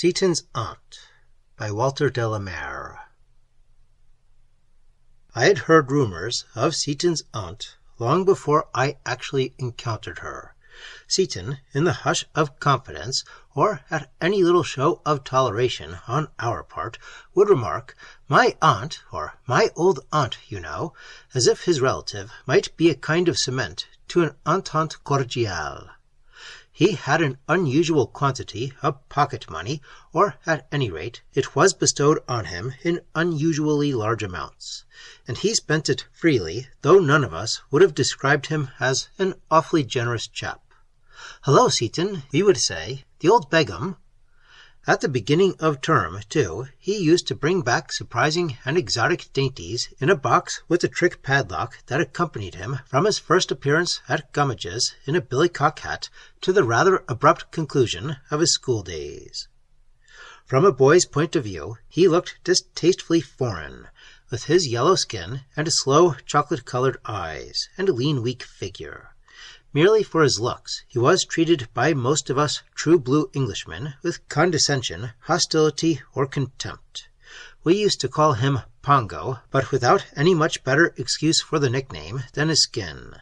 Seaton's Aunt by Walter de la Mare. I had heard rumors of Seaton's aunt long before I actually encountered her. Seaton, in the hush of confidence, or at any little show of toleration on our part, would remark, "My aunt," or "my old aunt, you know," as if his relative might be a kind of cement to an entente cordiale. He had an unusual quantity of pocket money, or at any rate it was bestowed on him in unusually large amounts, and he spent it freely, though none of us would have described him as an awfully generous chap. "Hello, Seaton," we would say, "the old Begum." At the beginning of term, too, he used to bring back surprising and exotic dainties in a box with a trick padlock that accompanied him from his first appearance at Gummidge's in a billycock hat to the rather abrupt conclusion of his school days. From a boy's point of view, he looked distastefully foreign, with his yellow skin and slow chocolate-colored eyes and lean, weak figure. Merely for his looks, he was treated by most of us true-blue Englishmen with condescension, hostility, or contempt. We used to call him Pongo, but without any much better excuse for the nickname than his skin.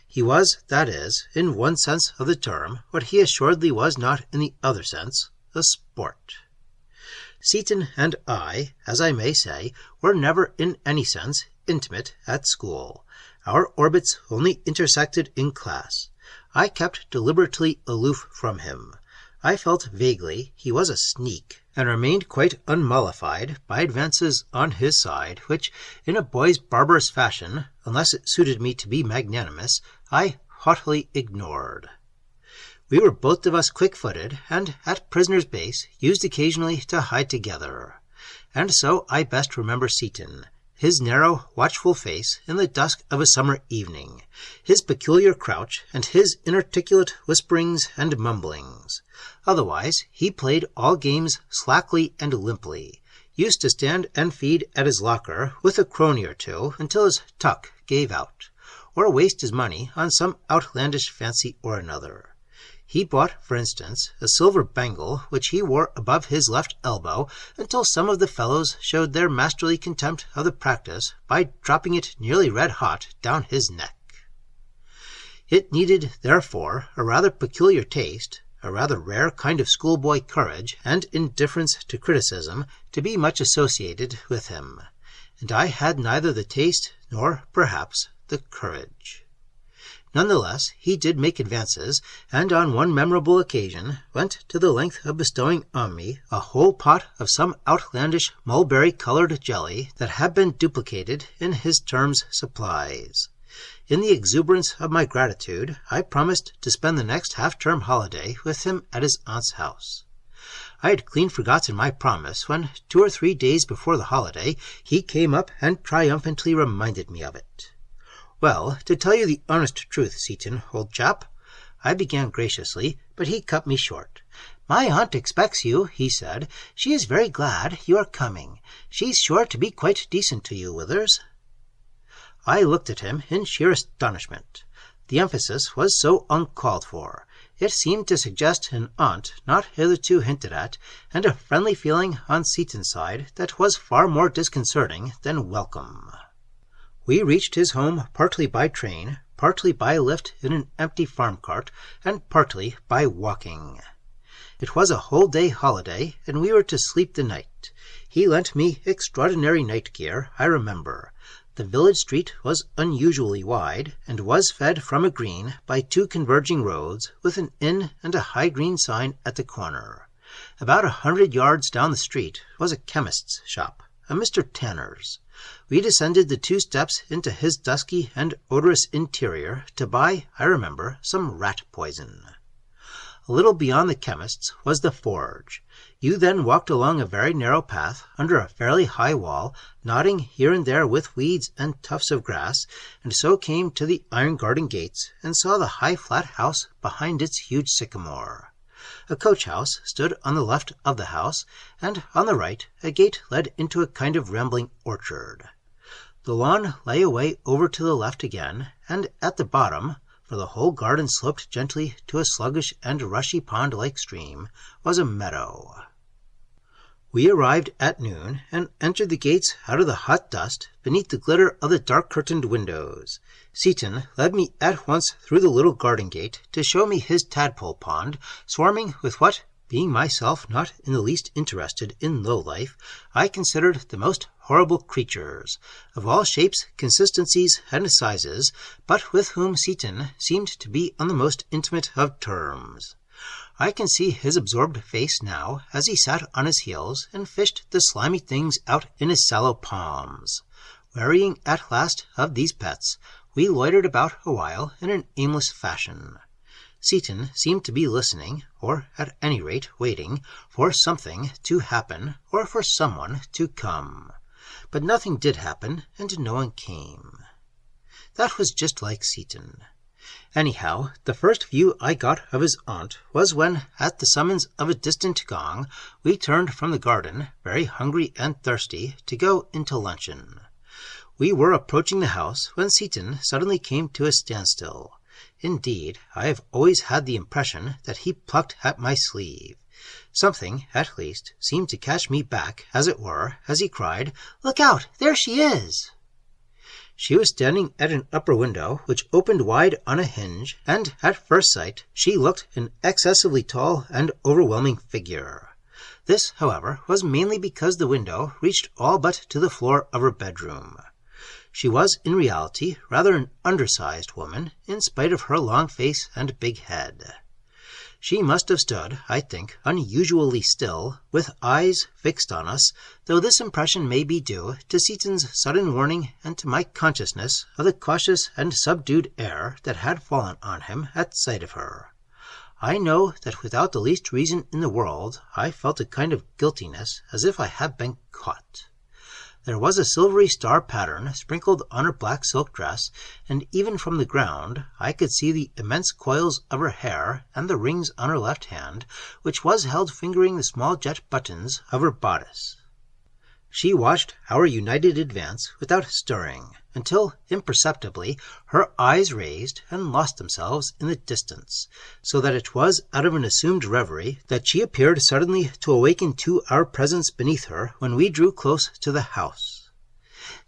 He was, that is, in one sense of the term, what he assuredly was not in the other sense, a sport. Seaton and I, as I may say, were never in any sense intimate at school. Our orbits only intersected in class. I kept deliberately aloof from him. I felt vaguely he was a sneak, and remained quite unmollified by advances on his side, which, in a boy's barbarous fashion, unless it suited me to be magnanimous, I haughtily ignored. We were both of us quick-footed, and at Prisoner's Base used occasionally to hide together. And so I best remember Seaton, his narrow, watchful face in the dusk of a summer evening, his peculiar crouch, and his inarticulate whisperings and mumblings. Otherwise, he played all games slackly and limply, used to stand and feed at his locker with a crony or two until his tuck gave out, or waste his money on some outlandish fancy or another. He bought, for instance, a silver bangle which he wore above his left elbow until some of the fellows showed their masterly contempt of the practice by dropping it nearly red-hot down his neck. It needed, therefore, a rather peculiar taste, a rather rare kind of schoolboy courage and indifference to criticism to be much associated with him, and I had neither the taste nor, perhaps, the courage. Nonetheless, he did make advances, and on one memorable occasion went to the length of bestowing on me a whole pot of some outlandish mulberry-colored jelly that had been duplicated in his term's supplies. In the exuberance of my gratitude, I promised to spend the next half-term holiday with him at his aunt's house. I had clean forgotten my promise when, 2 or 3 days before the holiday, he came up and triumphantly reminded me of it. "Well, to tell you the honest truth, Seaton, old chap," I began graciously, but he cut me short. "My aunt expects you," he said. "She is very glad you are coming. She's sure to be quite decent to you, Withers." I looked at him in sheer astonishment. The emphasis was so uncalled for. It seemed to suggest an aunt not hitherto hinted at, and a friendly feeling on Seaton's side that was far more disconcerting than welcome. We reached his home partly by train, partly by lift in an empty farm cart, and partly by walking. It was a whole-day holiday, and we were to sleep the night. He lent me extraordinary night gear, I remember. The village street was unusually wide, and was fed from a green by 2 converging roads, with an inn and a high green sign at the corner. About 100 yards down the street was a chemist's shop, a Mr. Tanner's. We descended the 2 steps into his dusky and odorous interior to buy, I remember, some rat poison. A little beyond the chemist's was the forge. You then walked along a very narrow path under a fairly high wall, nodding here and there with weeds and tufts of grass, and so came to the iron garden gates and saw the high flat house behind its huge sycamore. A coach-house stood on the left of the house, and on the right a gate led into a kind of rambling orchard. The lawn lay away over to the left again, and at the bottom, for the whole garden sloped gently to a sluggish and rushy pond-like stream, was a meadow. We arrived at noon and entered the gates out of the hot dust beneath the glitter of the dark-curtained windows. Seaton led me at once through the little garden gate to show me his tadpole pond, swarming with what, being myself not in the least interested in low life, I considered the most horrible creatures, of all shapes, consistencies, and sizes, but with whom Seaton seemed to be on the most intimate of terms. I can see his absorbed face now as he sat on his heels and fished the slimy things out in his sallow palms. Wearying at last of these pets, we loitered about a while in an aimless fashion. Seaton seemed to be listening, or at any rate waiting, for something to happen or for someone to come. But nothing did happen, and no one came. That was just like Seaton. Anyhow, the first view I got of his aunt was when, at the summons of a distant gong, we turned from the garden, very hungry and thirsty, to go into luncheon. We were approaching the house when Seaton suddenly came to a standstill. Indeed, I have always had the impression that he plucked at my sleeve. Something, at least, seemed to catch me back, as it were, as he cried, "Look out! There she is!" She was standing at an upper window which opened wide on a hinge, and at first sight she looked an excessively tall and overwhelming figure. This, however, was mainly because the window reached all but to the floor of her bedroom. She was in reality rather an undersized woman, in spite of her long face and big head. She must have stood, I think, unusually still, with eyes fixed on us, though this impression may be due to Seaton's sudden warning and to my consciousness of the cautious and subdued air that had fallen on him at sight of her. I know that without the least reason in the world I felt a kind of guiltiness, as if I had been caught. There was a silvery star pattern sprinkled on her black silk dress, and even from the ground I could see the immense coils of her hair and the rings on her left hand, which was held fingering the small jet buttons of her bodice. She watched our united advance without stirring, until imperceptibly her eyes raised and lost themselves in the distance, so that it was out of an assumed reverie that she appeared suddenly to awaken to our presence beneath her when we drew close to the house.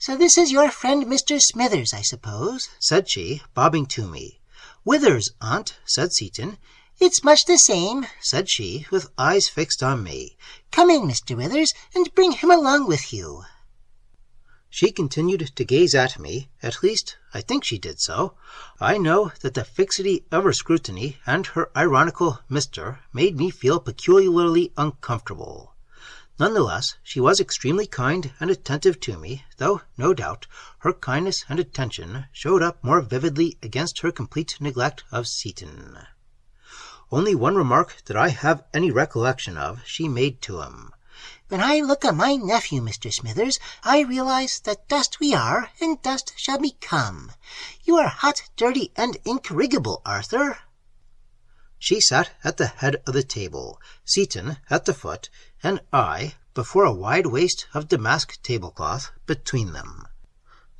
"So this is your friend Mr. Smithers, I suppose," said she, bobbing to me. "Withers, aunt," said Seaton. "It's much the same," said she, with eyes fixed on me. "Come in, Mr. Withers, and bring him along with you." She continued to gaze at me, at least I think she did so. I know that the fixity of her scrutiny and her ironical "Mr." made me feel peculiarly uncomfortable. None the less, she was extremely kind and attentive to me, though, no doubt, her kindness and attention showed up more vividly against her complete neglect of Seaton. Only one remark that I have any recollection of she made to him. "When I look on my nephew, Mr. Smithers, I realize that dust we are, and dust shall become. You are hot, dirty, and incorrigible, Arthur." She sat at the head of the table, Seaton at the foot, and I, before a wide waste of damask tablecloth, between them.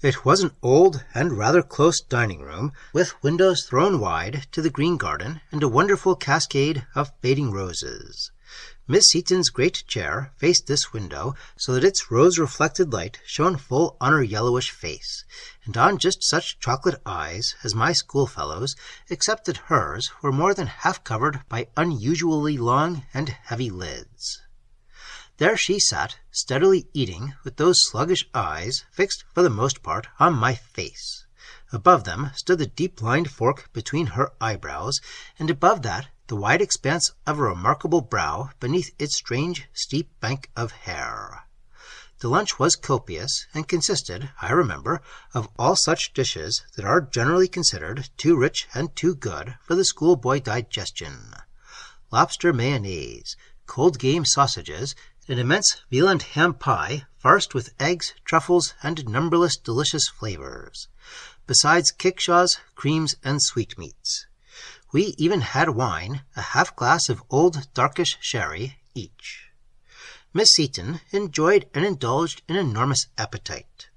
It was an old and rather close dining room, with windows thrown wide to the green garden and a wonderful cascade of fading roses. Miss Seaton's great chair faced this window, so that its rose-reflected light shone full on her yellowish face, and on just such chocolate eyes as my schoolfellows, except that hers were more than half covered by unusually long and heavy lids. There she sat, steadily eating, with those sluggish eyes fixed for the most part on my face. Above them stood the deep-lined fork between her eyebrows, and above that the wide expanse of a remarkable brow beneath its strange, steep bank of hair. The lunch was copious, and consisted, I remember, of all such dishes that are generally considered too rich and too good for the schoolboy digestion. Lobster mayonnaise, cold game sausages, an immense veal and ham pie farced with eggs, truffles, and numberless delicious flavors, besides kickshaws, creams, and sweetmeats. We even had wine, a half-glass of old darkish sherry, each. Miss Seaton enjoyed and indulged in enormous appetite.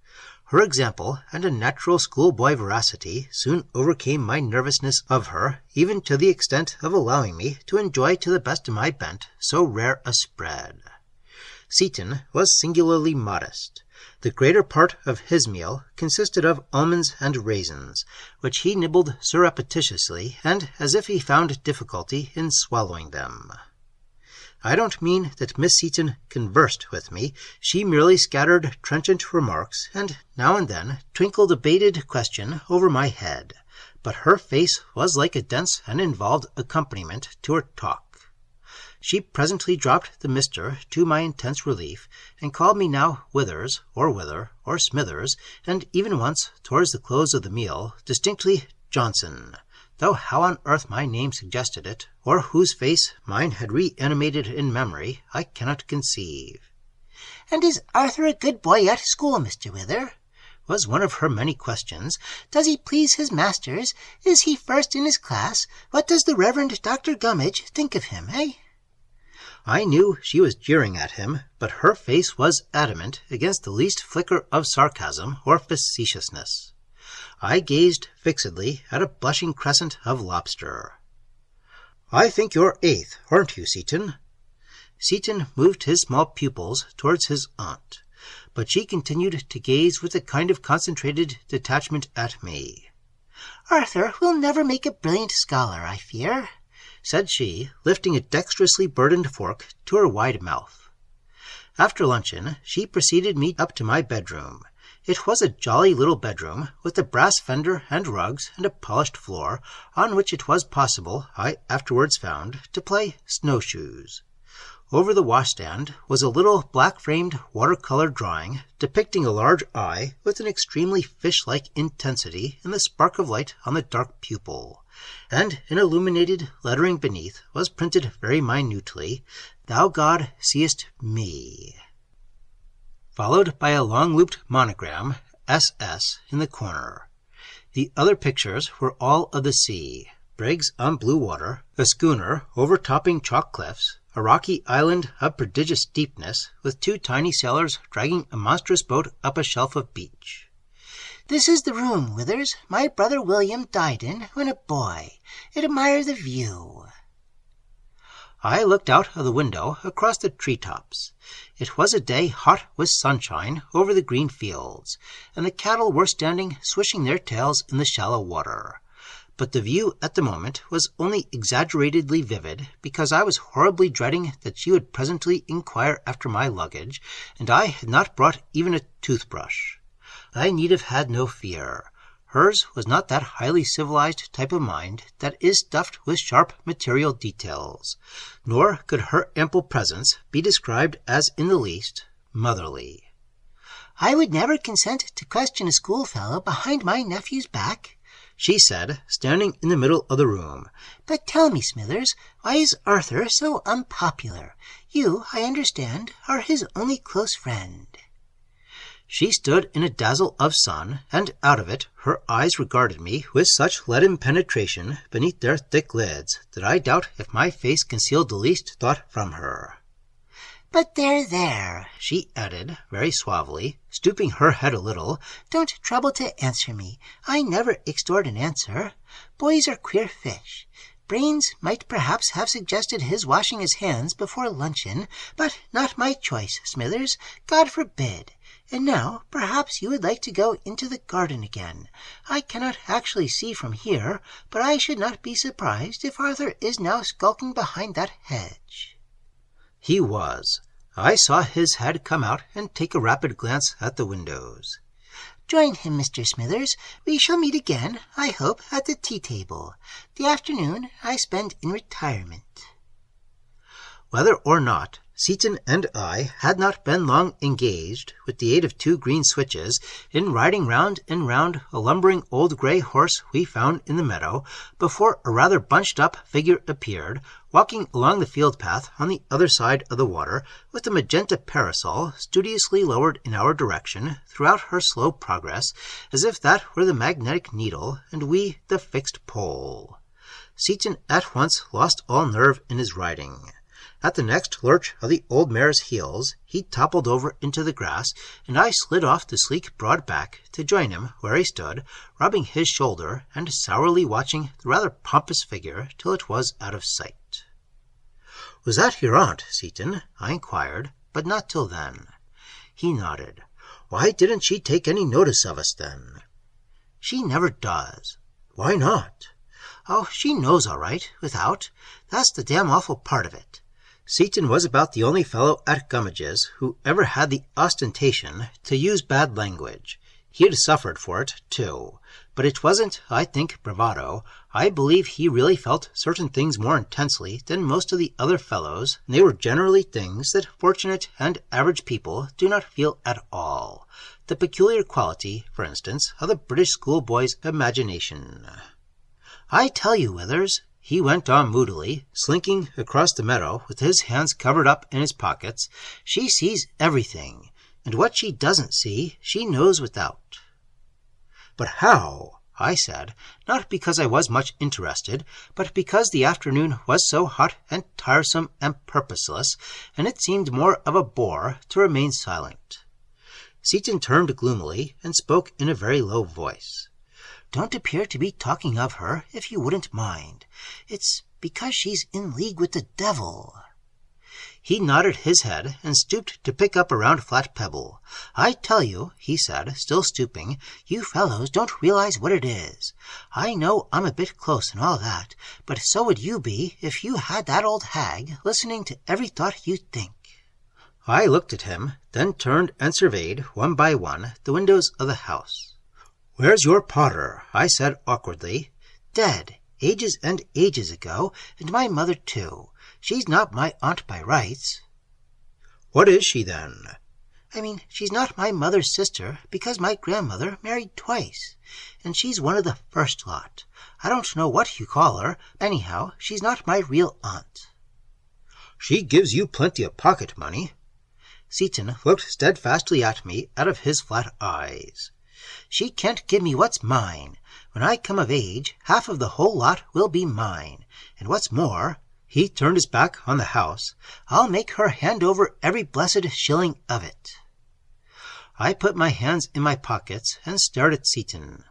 Her example and a natural schoolboy veracity soon overcame my nervousness of her, even to the extent of allowing me to enjoy to the best of my bent so rare a spread. Seaton was singularly modest. The greater part of his meal consisted of almonds and raisins, which he nibbled surreptitiously and as if he found difficulty in swallowing them. I don't mean that Miss Seaton conversed with me. She merely scattered trenchant remarks and now and then twinkled a baited question over my head, but her face was like a dense and involved accompaniment to her talk. She presently dropped the Mr. to my intense relief, and called me now Withers, or Wither, or Smithers, and even once, towards the close of the meal, distinctly Johnson, though how on earth my name suggested it, or whose face mine had reanimated in memory, I cannot conceive. "And is Arthur a good boy at school, Mr. Wither?" was one of her many questions. "Does he please his masters? Is he first in his class? What does the Reverend Dr. Gummidge think of him, eh?" I knew she was jeering at him, but her face was adamant against the least flicker of sarcasm or facetiousness. I gazed fixedly at a blushing crescent of lobster. "I think you're 8th, aren't you, Seaton?" Seaton moved his small pupils towards his aunt, but she continued to gaze with a kind of concentrated detachment at me. "Arthur will never make a brilliant scholar, I fear," said she, lifting a dexterously burdened fork to her wide mouth. After luncheon, she preceded me up to my bedroom. It was a jolly little bedroom, with a brass fender and rugs and a polished floor, on which it was possible, I afterwards found, to play snowshoes. Over the washstand was a little black-framed watercolor drawing depicting a large eye with an extremely fish-like intensity in the spark of light on the dark pupil, and in illuminated lettering beneath was printed very minutely, "Thou God seest me," followed by a long-looped monogram, SS, in the corner. The other pictures were all of the sea, brigs on blue water, a schooner overtopping chalk cliffs, a rocky island of prodigious deepness, with 2 tiny sailors dragging a monstrous boat up a shelf of beach. "This is the room, Withers, my brother William died in when a boy. Admire the view." I looked out of the window across the treetops. It was a day hot with sunshine over the green fields, and the cattle were standing swishing their tails in the shallow water. But the view at the moment was only exaggeratedly vivid because I was horribly dreading that she would presently inquire after my luggage, and I had not brought even a toothbrush. I need have had no fear. Hers was not that highly civilized type of mind that is stuffed with sharp material details, nor could her ample presence be described as in the least motherly. "I would never consent to question a schoolfellow behind my nephew's back," she said, standing in the middle of the room. "But tell me, Smithers, why is Arthur so unpopular? You, I understand, are his only close friend." She stood in a dazzle of sun, and out of it her eyes regarded me with such leaden penetration beneath their thick lids that I doubt if my face concealed the least thought from her. "But there," she added very suavely, stooping her head a little. "Don't trouble to answer me. I never extort an answer. Boys are queer fish. Brains might perhaps have suggested his washing his hands before luncheon, but not my choice, Smithers. God forbid. And now, perhaps you would like to go into the garden again. I cannot actually see from here, but I should not be surprised if Arthur is now skulking behind that hedge." He was. I saw his head come out and take a rapid glance at the windows. "Join him, Mr. Smithers. We shall meet again, I hope, at the tea-table. The afternoon I spend in retirement." Whether or not Seaton and I had not been long engaged, with the aid of 2 green switches, in riding round and round a lumbering old grey horse we found in the meadow, before a rather bunched-up figure appeared, walking along the field path on the other side of the water, with a magenta parasol studiously lowered in our direction throughout her slow progress, as if that were the magnetic needle and we the fixed pole. Seaton at once lost all nerve in his riding. At the next lurch of the old mare's heels, he toppled over into the grass, and I slid off the sleek broad back to join him where he stood, rubbing his shoulder and sourly watching the rather pompous figure till it was out of sight. "Was that your aunt, Seaton?" I inquired, but not till then. He nodded. Why didn't she take any notice of us then? She never does. Why not? Oh, she knows all right, without. That's the damn awful part of it. Seaton was about the only fellow at Gummidge's who ever had the ostentation to use bad language. He had suffered for it, too. But it wasn't, I think, bravado. I believe he really felt certain things more intensely than most of the other fellows, and they were generally things that fortunate and average people do not feel at all. The peculiar quality, for instance, of the British schoolboy's imagination. I tell you, Withers, he went on moodily, slinking across the meadow with his hands covered up in his pockets, she sees everything, and what she doesn't see, she knows without. But how? I said, not because I was much interested, but because the afternoon was so hot and tiresome and purposeless, and it seemed more of a bore to remain silent. Seaton turned gloomily and spoke in a very low voice. Don't appear to be talking of her, if you wouldn't mind. It's because she's in league with the devil. He nodded his head and stooped to pick up a round flat pebble. I tell you, he said, still stooping, you fellows don't realize what it is. I know I'm a bit close and all that, but so would you be if you had that old hag listening to every thought you think. I looked at him, then turned and surveyed, one by one, the windows of the house. Where's your Potter? I said awkwardly. Dead, ages and ages ago, and my mother too. She's not my aunt by rights. What is she then? I mean, she's not my mother's sister, because my grandmother married twice, and she's one of the first lot. I don't know what you call her. Anyhow, she's not my real aunt. She gives you plenty of pocket money. Seaton looked steadfastly at me out of his flat eyes. She can't give me what's mine. When I come of age, half of the whole lot will be mine. And what's more, he turned his back on the house, I'll make her hand over every blessed shilling of it. I put my hands in my pockets and stared at Seaton.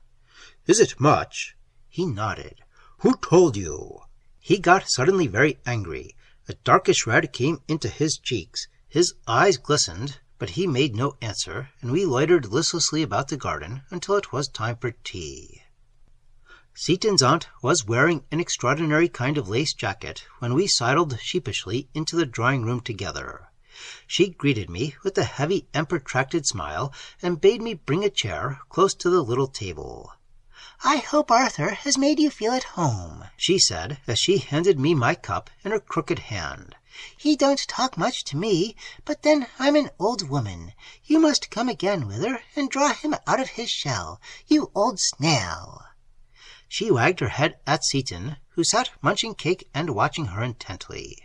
Is it much? He nodded. Who told you? He got suddenly very angry. A darkish red came into his cheeks. His eyes glistened, but he made no answer, and we loitered listlessly about the garden until it was time for tea. Seaton's aunt was wearing an extraordinary kind of lace jacket when we sidled sheepishly into the drawing-room together. She greeted me with a heavy and protracted smile and bade me bring a chair close to the little table. I hope Arthur has made you feel at home, she said as she handed me my cup in her crooked hand. He don't talk much to me, but then I'm an old woman. You must come again with her and draw him out of his shell, you old snail. She wagged her head at Seaton, who sat munching cake and watching her intently.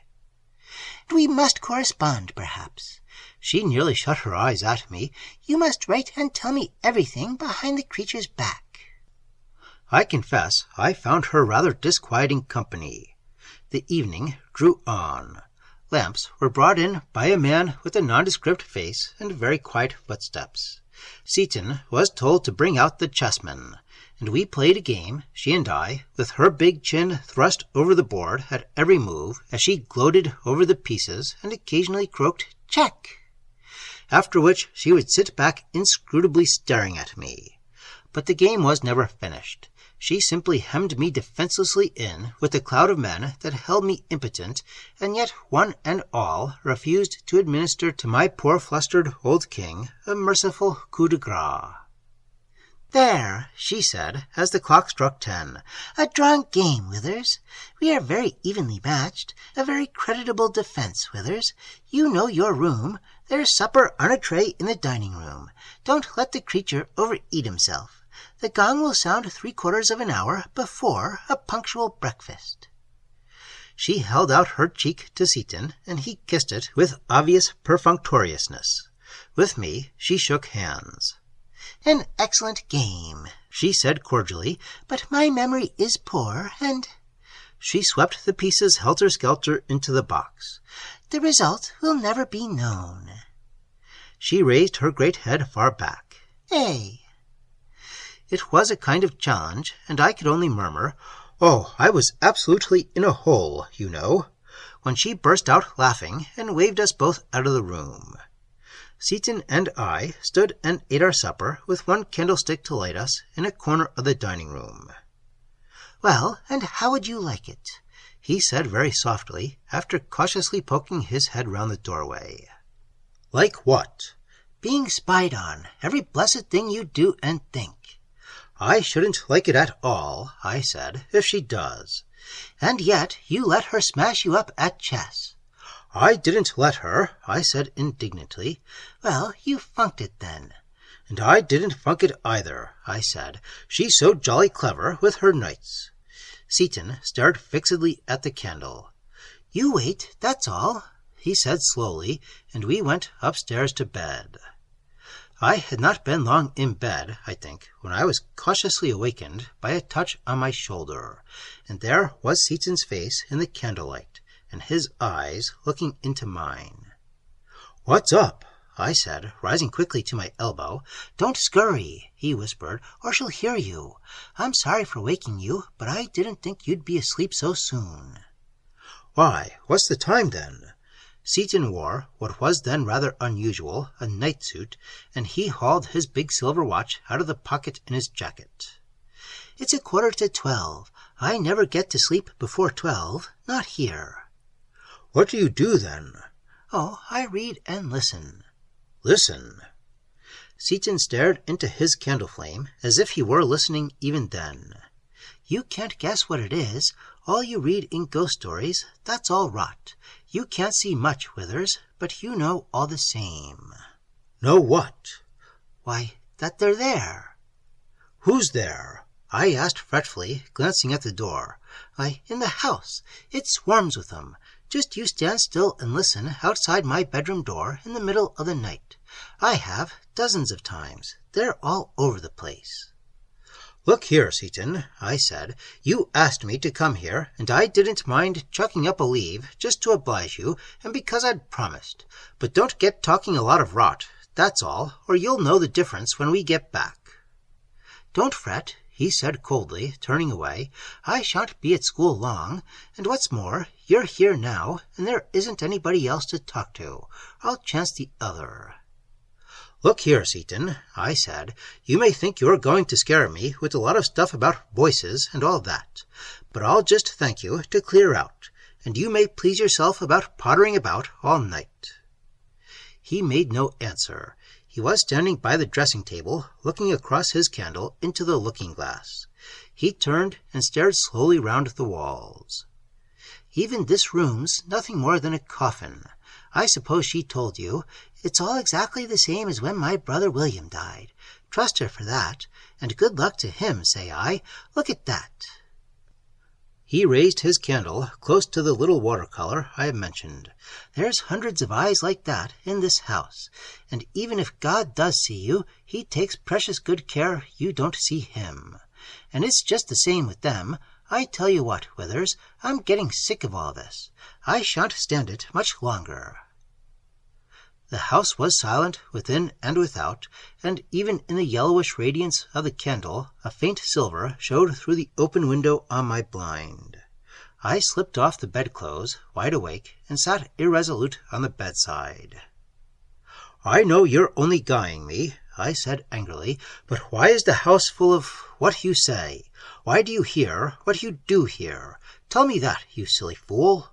We must correspond, perhaps. She nearly shut her eyes at me. You must write and tell me everything behind the creature's back. I confess I found her rather disquieting company. The evening drew on. Lamps were brought in by a man with a nondescript face and very quiet footsteps. Seaton was told to bring out the chessmen, and we played a game, she and I, with her big chin thrust over the board at every move as she gloated over the pieces and occasionally croaked, "Check!" After which she would sit back inscrutably staring at me. But the game was never finished. She simply hemmed me defenselessly in with a cloud of men that held me impotent, and yet one and all refused to administer to my poor flustered old king a merciful coup de grace. There, she said, as the clock struck 10. A drawn game, Withers. We are very evenly matched. A very creditable defense, Withers. You know your room. There's supper on a tray in the dining-room. Don't let the creature overeat himself. The gong will sound 3/4 of an hour before a punctual breakfast. She held out her cheek to Seaton, and he kissed it with obvious perfunctoriousness. With me, she shook hands. An excellent game, she said cordially, but my memory is poor, and... She swept the pieces helter-skelter into the box. The result will never be known. She raised her great head far back. Eh? It was a kind of challenge, and I could only murmur, "Oh, I was absolutely in a hole, you know." when she burst out laughing and waved us both out of the room. Seaton and I stood and ate our supper with one candlestick to light us in a corner of the dining room. "Well, and how would you like it?" he said very softly, after cautiously poking his head round the doorway. "Like what?" "Being spied on, every blessed thing you do and think." "I shouldn't like it at all," I said, "if she does." "And yet you let her smash you up at chess." "I didn't let her," I said indignantly. "Well, you funked it then." "And I didn't funk it either," I said. "She's so jolly clever with her knights." Seaton stared fixedly at the candle. "You wait, that's all," he said slowly, and we went upstairs to bed. I had not been long in bed, I think, when I was cautiously awakened by a touch on my shoulder, and there was Seaton's face in the candlelight, and his eyes looking into mine. "What's up?" I said, rising quickly to my elbow. "Don't scurry," he whispered, "or she'll hear you. I'm sorry for waking you, but I didn't think you'd be asleep so soon." "Why, what's the time then?" Seaton wore what was then rather unusual, a night suit, and he hauled his big silver watch out of the pocket in his jacket. "It's 11:45. I never get to sleep before 12, not here." "What do you do then?" "Oh, I read and listen." "Listen?" Seaton stared into his candle flame as if he were listening even then. "You can't guess what it is. All you read in ghost stories, that's all rot. You can't see much, Withers, but you know all the same." "Know what?" "Why, that they're there." "Who's there?" I asked fretfully, glancing at the door. "Why, in the house. It swarms with them. Just you stand still and listen outside my bedroom door in the middle of the night. I have, dozens of times. They're all over the place." "Look here, Seaton," I said. "You asked me to come here, and I didn't mind chucking up a leave just to oblige you and because I'd promised. But don't get talking a lot of rot, that's all, or you'll know the difference when we get back." "Don't fret," he said coldly, turning away. "I shan't be at school long, and what's more, you're here now, and there isn't anybody else to talk to. I'll chance the other." "Look here, Seaton," I said, "you may think you're going to scare me with a lot of stuff about voices and all that, but I'll just thank you to clear out, and you may please yourself about pottering about all night." He made no answer. He was standing by the dressing-table, looking across his candle into the looking-glass. He turned and stared slowly round the walls. "Even this room's nothing more than a coffin. I suppose she told you. It's all exactly the same as when my brother William died. Trust her for that, and good luck to him, say I. Look at that." He raised his candle close to the little watercolor I have mentioned. "There's hundreds of eyes like that in this house, and even if God does see you, he takes precious good care you don't see him. And it's just the same with them. I tell you what, Withers, I'm getting sick of all this. I shan't stand it much longer." The house was silent within and without, and even in the yellowish radiance of the candle, a faint silver showed through the open window on my blind. I slipped off the bedclothes, wide awake, and sat irresolute on the bedside. "I know you're only guying me," I said angrily, "but why is the house full of what you say? Why do you hear what you do hear? Tell me that, you silly fool."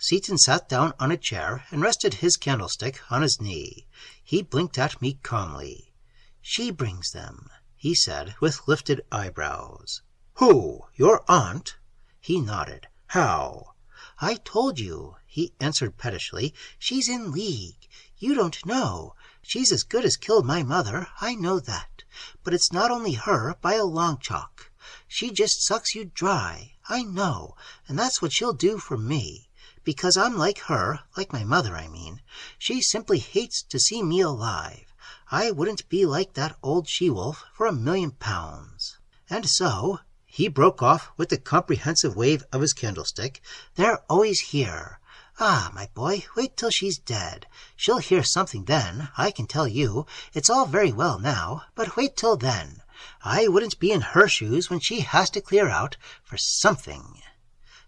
Seaton sat down on a chair and rested his candlestick on his knee. He blinked at me calmly. "She brings them," he said with lifted eyebrows. "Who? Your aunt?" He nodded. "How?" "I told you," he answered pettishly. "She's in league. You don't know. She's as good as killed my mother, I know that. But it's not only her by a long chalk. She just sucks you dry, I know, and that's what she'll do for me. Because I'm like her, like my mother, I mean. She simply hates to see me alive. I wouldn't be like that old she-wolf for £1,000,000. And so," he broke off with a comprehensive wave of his candlestick, "they're always here. Ah, my boy, wait till she's dead. She'll hear something then, I can tell you. It's all very well now, but wait till then. I wouldn't be in her shoes when she has to clear out for something."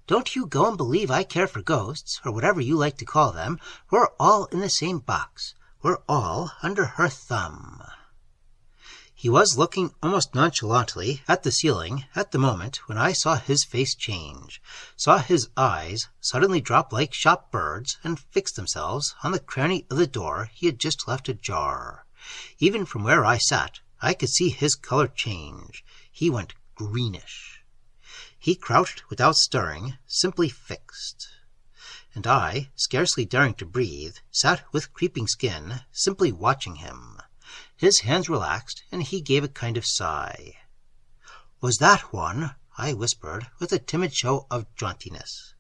Don't you go and believe I care for ghosts, or whatever you like to call them. We're all in the same box. We're all under her thumb." He was looking almost nonchalantly at the ceiling at the moment when I saw his face change, saw his eyes suddenly drop like shop birds and fix themselves on the cranny of the door he had just left ajar. Even from where I sat, I could see his color change. He went greenish. He crouched without stirring, simply fixed. And I, scarcely daring to breathe, sat with creeping skin, simply watching him. His hands relaxed, and he gave a kind of sigh. "Was that one?" I whispered, with a timid show of jauntiness.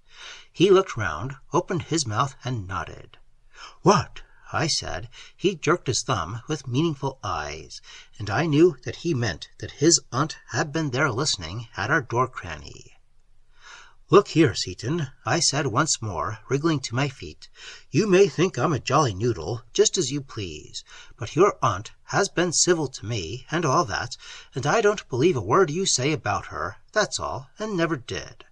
He looked round, opened his mouth, and nodded. "What?" I said. He jerked his thumb with meaningful eyes, and I knew that he meant that his aunt had been there listening at our door cranny. "Look here, Seaton," I said once more, wriggling to my feet. "You may think I'm a jolly noodle, just as you please, but your aunt has been civil to me, and all that, and I don't believe a word you say about her, that's all, and never did.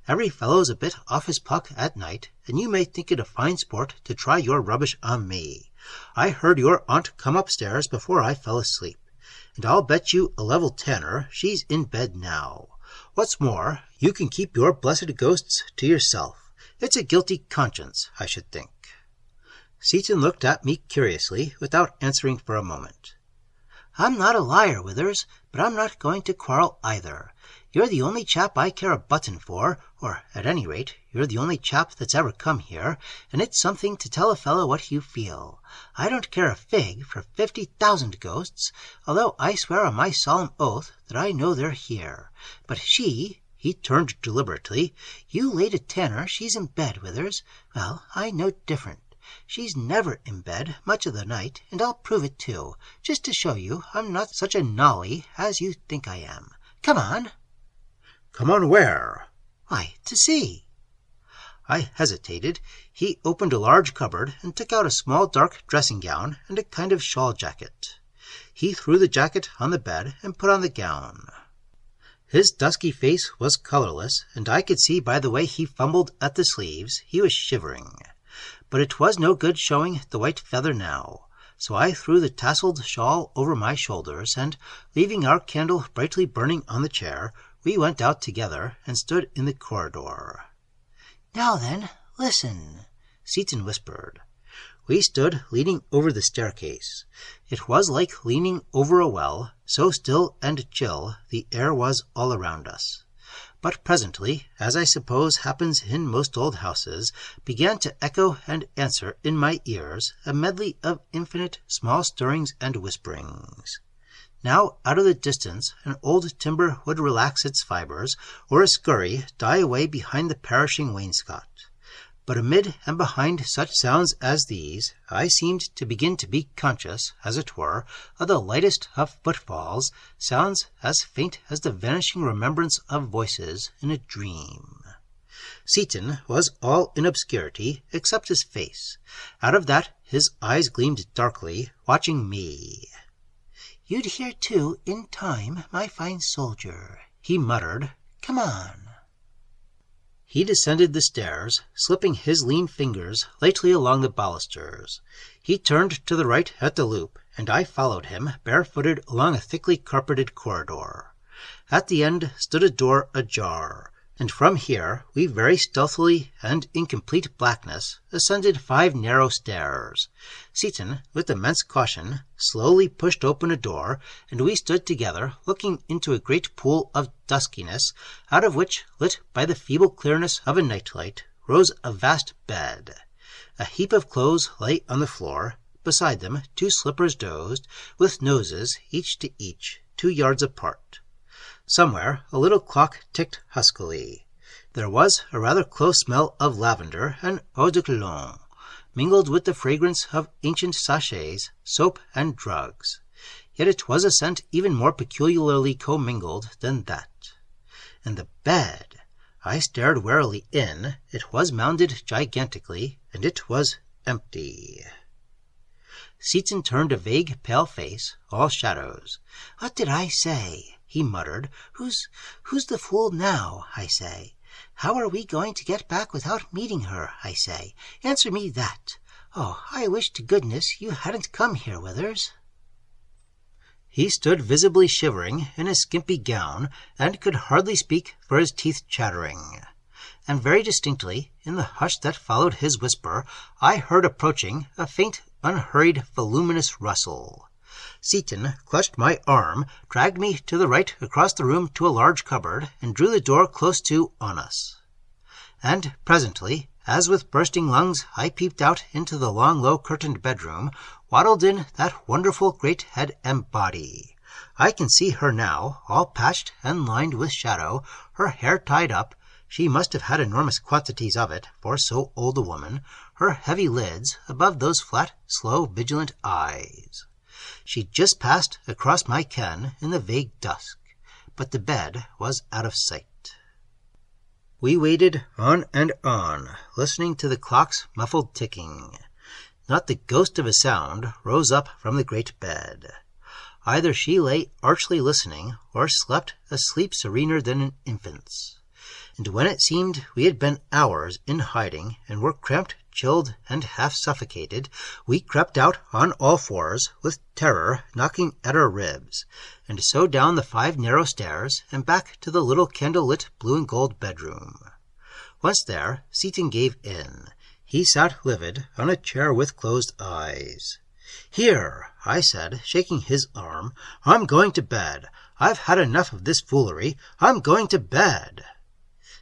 Every fellow's a bit off his puck at night, and you may think it a fine sport to try your rubbish on me. I heard your aunt come upstairs before I fell asleep, and I'll bet you a level tanner she's in bed now. What's more, you can keep your blessed ghosts to yourself. It's a guilty conscience, I should think." Seaton looked at me curiously, without answering for a moment. "I'm not a liar, Withers, but I'm not going to quarrel either. You're the only chap I care a button for, or at any rate, you're the only chap that's ever come here, and it's something to tell a fellow what you feel. I don't care a fig for 50,000 ghosts, although I swear on my solemn oath that I know they're here. But she," he turned deliberately, "you laid a tanner she's in bed, Withers. Well, I know different. She's never in bed much of the night, and I'll prove it too, just to show you I'm not such a nolly as you think I am. Come on." "Come on where?" "Why, to see." I hesitated. He opened a large cupboard and took out a small dark dressing-gown and a kind of shawl jacket. He threw the jacket on the bed and put on the gown. His dusky face was colorless, and I could see by the way he fumbled at the sleeves he was shivering. But it was no good showing the white feather now, so I threw the tasseled shawl over my shoulders, and, leaving our candle brightly burning on the chair, we went out together and stood in the corridor. "Now then, listen," Seaton whispered. We stood leaning over the staircase. It was like leaning over a well, so still and chill the air was all around us. But presently, as I suppose happens in most old houses, began to echo and answer in my ears a medley of infinite small stirrings and whisperings. Now, out of the distance, an old timber would relax its fibers, or a scurry die away behind the perishing wainscot. But amid and behind such sounds as these, I seemed to begin to be conscious, as it were, of the lightest of footfalls, sounds as faint as the vanishing remembrance of voices in a dream. Seaton was all in obscurity except his face. Out of that his eyes gleamed darkly, watching me. "You'd hear too, in time, my fine soldier," he muttered. "Come on." He descended the stairs, slipping his lean fingers lightly along the balusters. He turned to the right at the loop, and I followed him, barefooted, along a thickly carpeted corridor. At the end stood a door ajar, and from here we very stealthily and in complete blackness ascended 5 narrow stairs. Seaton, with immense caution, slowly pushed open a door, and we stood together looking into a great pool of duskiness, out of which, lit by the feeble clearness of a nightlight, rose a vast bed. A heap of clothes lay on the floor. Beside them 2 slippers dozed, with noses, each to each, 2 yards apart. Somewhere a little clock ticked huskily. There was a rather close smell of lavender and eau de cologne, mingled with the fragrance of ancient sachets, soap, and drugs. Yet it was a scent even more peculiarly commingled than that. And the bed! I stared warily in. It was mounded gigantically, and it was empty. Seaton turned a vague, pale face, all shadows. "What did I say?" he muttered. Who's the fool now, I say? How are we going to get back without meeting her, I say? Answer me that. Oh, I wish to goodness you hadn't come here, Withers." He stood visibly shivering in his skimpy gown, and could hardly speak for his teeth chattering. And very distinctly, in the hush that followed his whisper, I heard approaching a faint, unhurried, voluminous rustle. Seaton clutched my arm, dragged me to the right across the room to a large cupboard, and drew the door close to on us. And presently, as with bursting lungs I peeped out into the long, low-curtained bedroom, waddled in that wonderful great head and body. I can see her now, all patched and lined with shadow, her hair tied up. She must have had enormous quantities of it, for so old a woman, her heavy lids above those flat, slow, vigilant eyes. She just passed across my ken in the vague dusk, but the bed was out of sight. We waited on and on, listening to the clock's muffled ticking. Not the ghost of a sound rose up from the great bed. Either she lay archly listening, or slept a sleep serener than an infant's. And when it seemed we had been hours in hiding, and were cramped, chilled, and half suffocated, we crept out on all fours, with terror knocking at our ribs, and so down the 5 narrow stairs, and back to the little candle-lit blue-and-gold bedroom. Once there, Seaton gave in. He sat livid on a chair with closed eyes. "Here," I said, shaking his arm, "I'm going to bed. I've had enough of this foolery. I'm going to bed."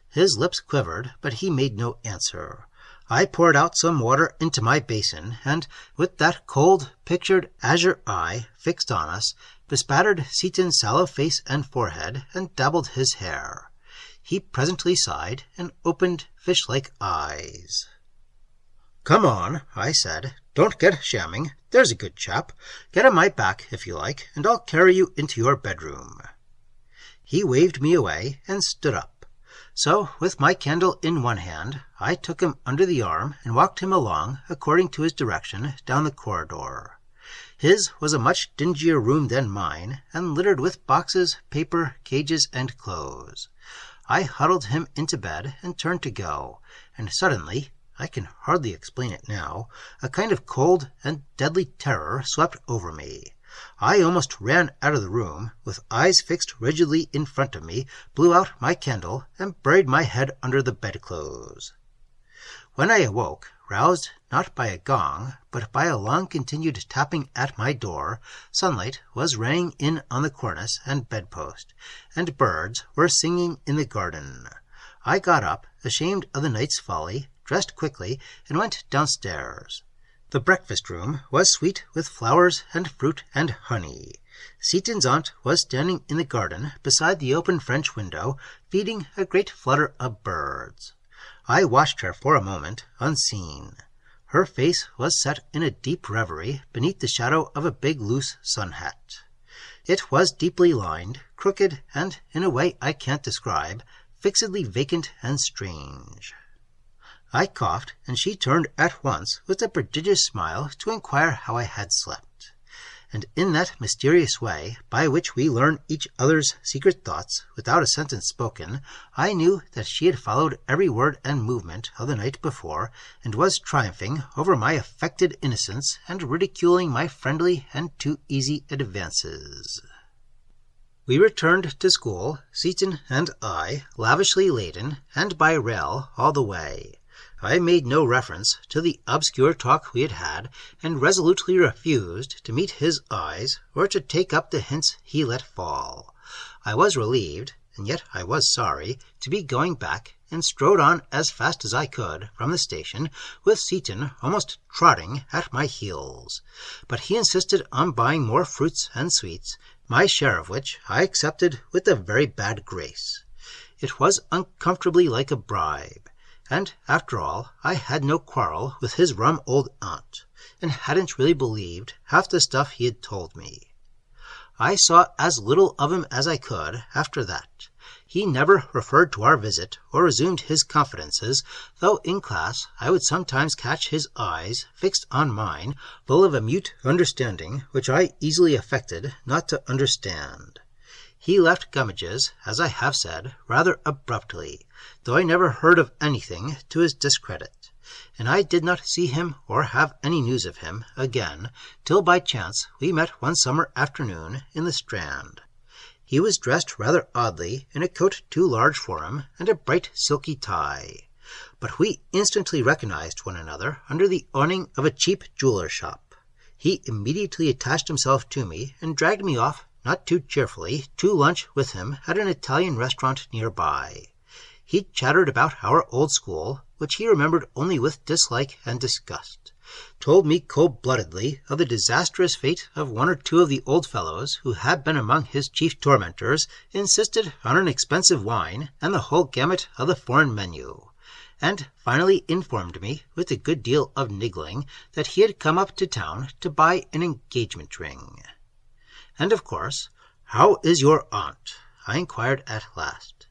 His lips quivered, but he made no answer. I poured out some water into my basin, and, with that cold, pictured azure eye fixed on us, bespattered Seaton's sallow face and forehead, and dabbled his hair. He presently sighed, and opened fish-like eyes. "Come on," I said. "Don't get shamming. There's a good chap. Get on my back, if you like, and I'll carry you into your bedroom." He waved me away, and stood up. So, with my candle in one hand, I took him under the arm and walked him along, according to his direction, down the corridor. His was a much dingier room than mine, and littered with boxes, paper, cages, and clothes. I huddled him into bed and turned to go, and suddenly, I can hardly explain it now, a kind of cold and deadly terror swept over me. I almost ran out of the room, with eyes fixed rigidly in front of me, blew out my candle, and buried my head under the bedclothes. When I awoke, roused not by a gong, but by a long-continued tapping at my door, sunlight was raying in on the cornice and bedpost, and birds were singing in the garden. I got up, ashamed of the night's folly, dressed quickly, and went downstairs. The breakfast-room was sweet with flowers and fruit and honey. Seaton's aunt was standing in the garden beside the open French window, feeding a great flutter of birds. I watched her for a moment, unseen. Her face was set in a deep reverie beneath the shadow of a big loose sun-hat. It was deeply lined, crooked, and, in a way I can't describe, fixedly vacant and strange. I coughed, and she turned at once with a prodigious smile to inquire how I had slept. And in that mysterious way by which we learn each other's secret thoughts without a sentence spoken, I knew that she had followed every word and movement of the night before, and was triumphing over my affected innocence and ridiculing my friendly and too easy advances. We returned to school, Seaton and I, lavishly laden, and by rail all the way. I made no reference to the obscure talk we had had, and resolutely refused to meet his eyes or to take up the hints he let fall. I was relieved, and yet I was sorry, to be going back, and strode on as fast as I could from the station, with Seaton almost trotting at my heels. But he insisted on buying more fruits and sweets, my share of which I accepted with a very bad grace. It was uncomfortably like a bribe. And, after all, I had no quarrel with his rum old aunt, and hadn't really believed half the stuff he had told me. I saw as little of him as I could after that. He never referred to our visit or resumed his confidences, though in class I would sometimes catch his eyes fixed on mine, full of a mute understanding which I easily affected not to understand. He left Gummidge's, as I have said, rather abruptly, though I never heard of anything to his discredit, and I did not see him or have any news of him again till by chance we met one summer afternoon in the Strand. He was dressed rather oddly in a coat too large for him and a bright silky tie, but we instantly recognized one another under the awning of a cheap jeweller's shop. He immediately attached himself to me and dragged me off, not too cheerfully, to lunch with him at an Italian restaurant nearby. He chattered about our old school, which he remembered only with dislike and disgust, told me cold-bloodedly of the disastrous fate of one or two of the old fellows who had been among his chief tormentors, insisted on an expensive wine and the whole gamut of the foreign menu, and finally informed me, with a good deal of niggling, that he had come up to town to buy an engagement ring. And of course, "How is your aunt?" I inquired at last.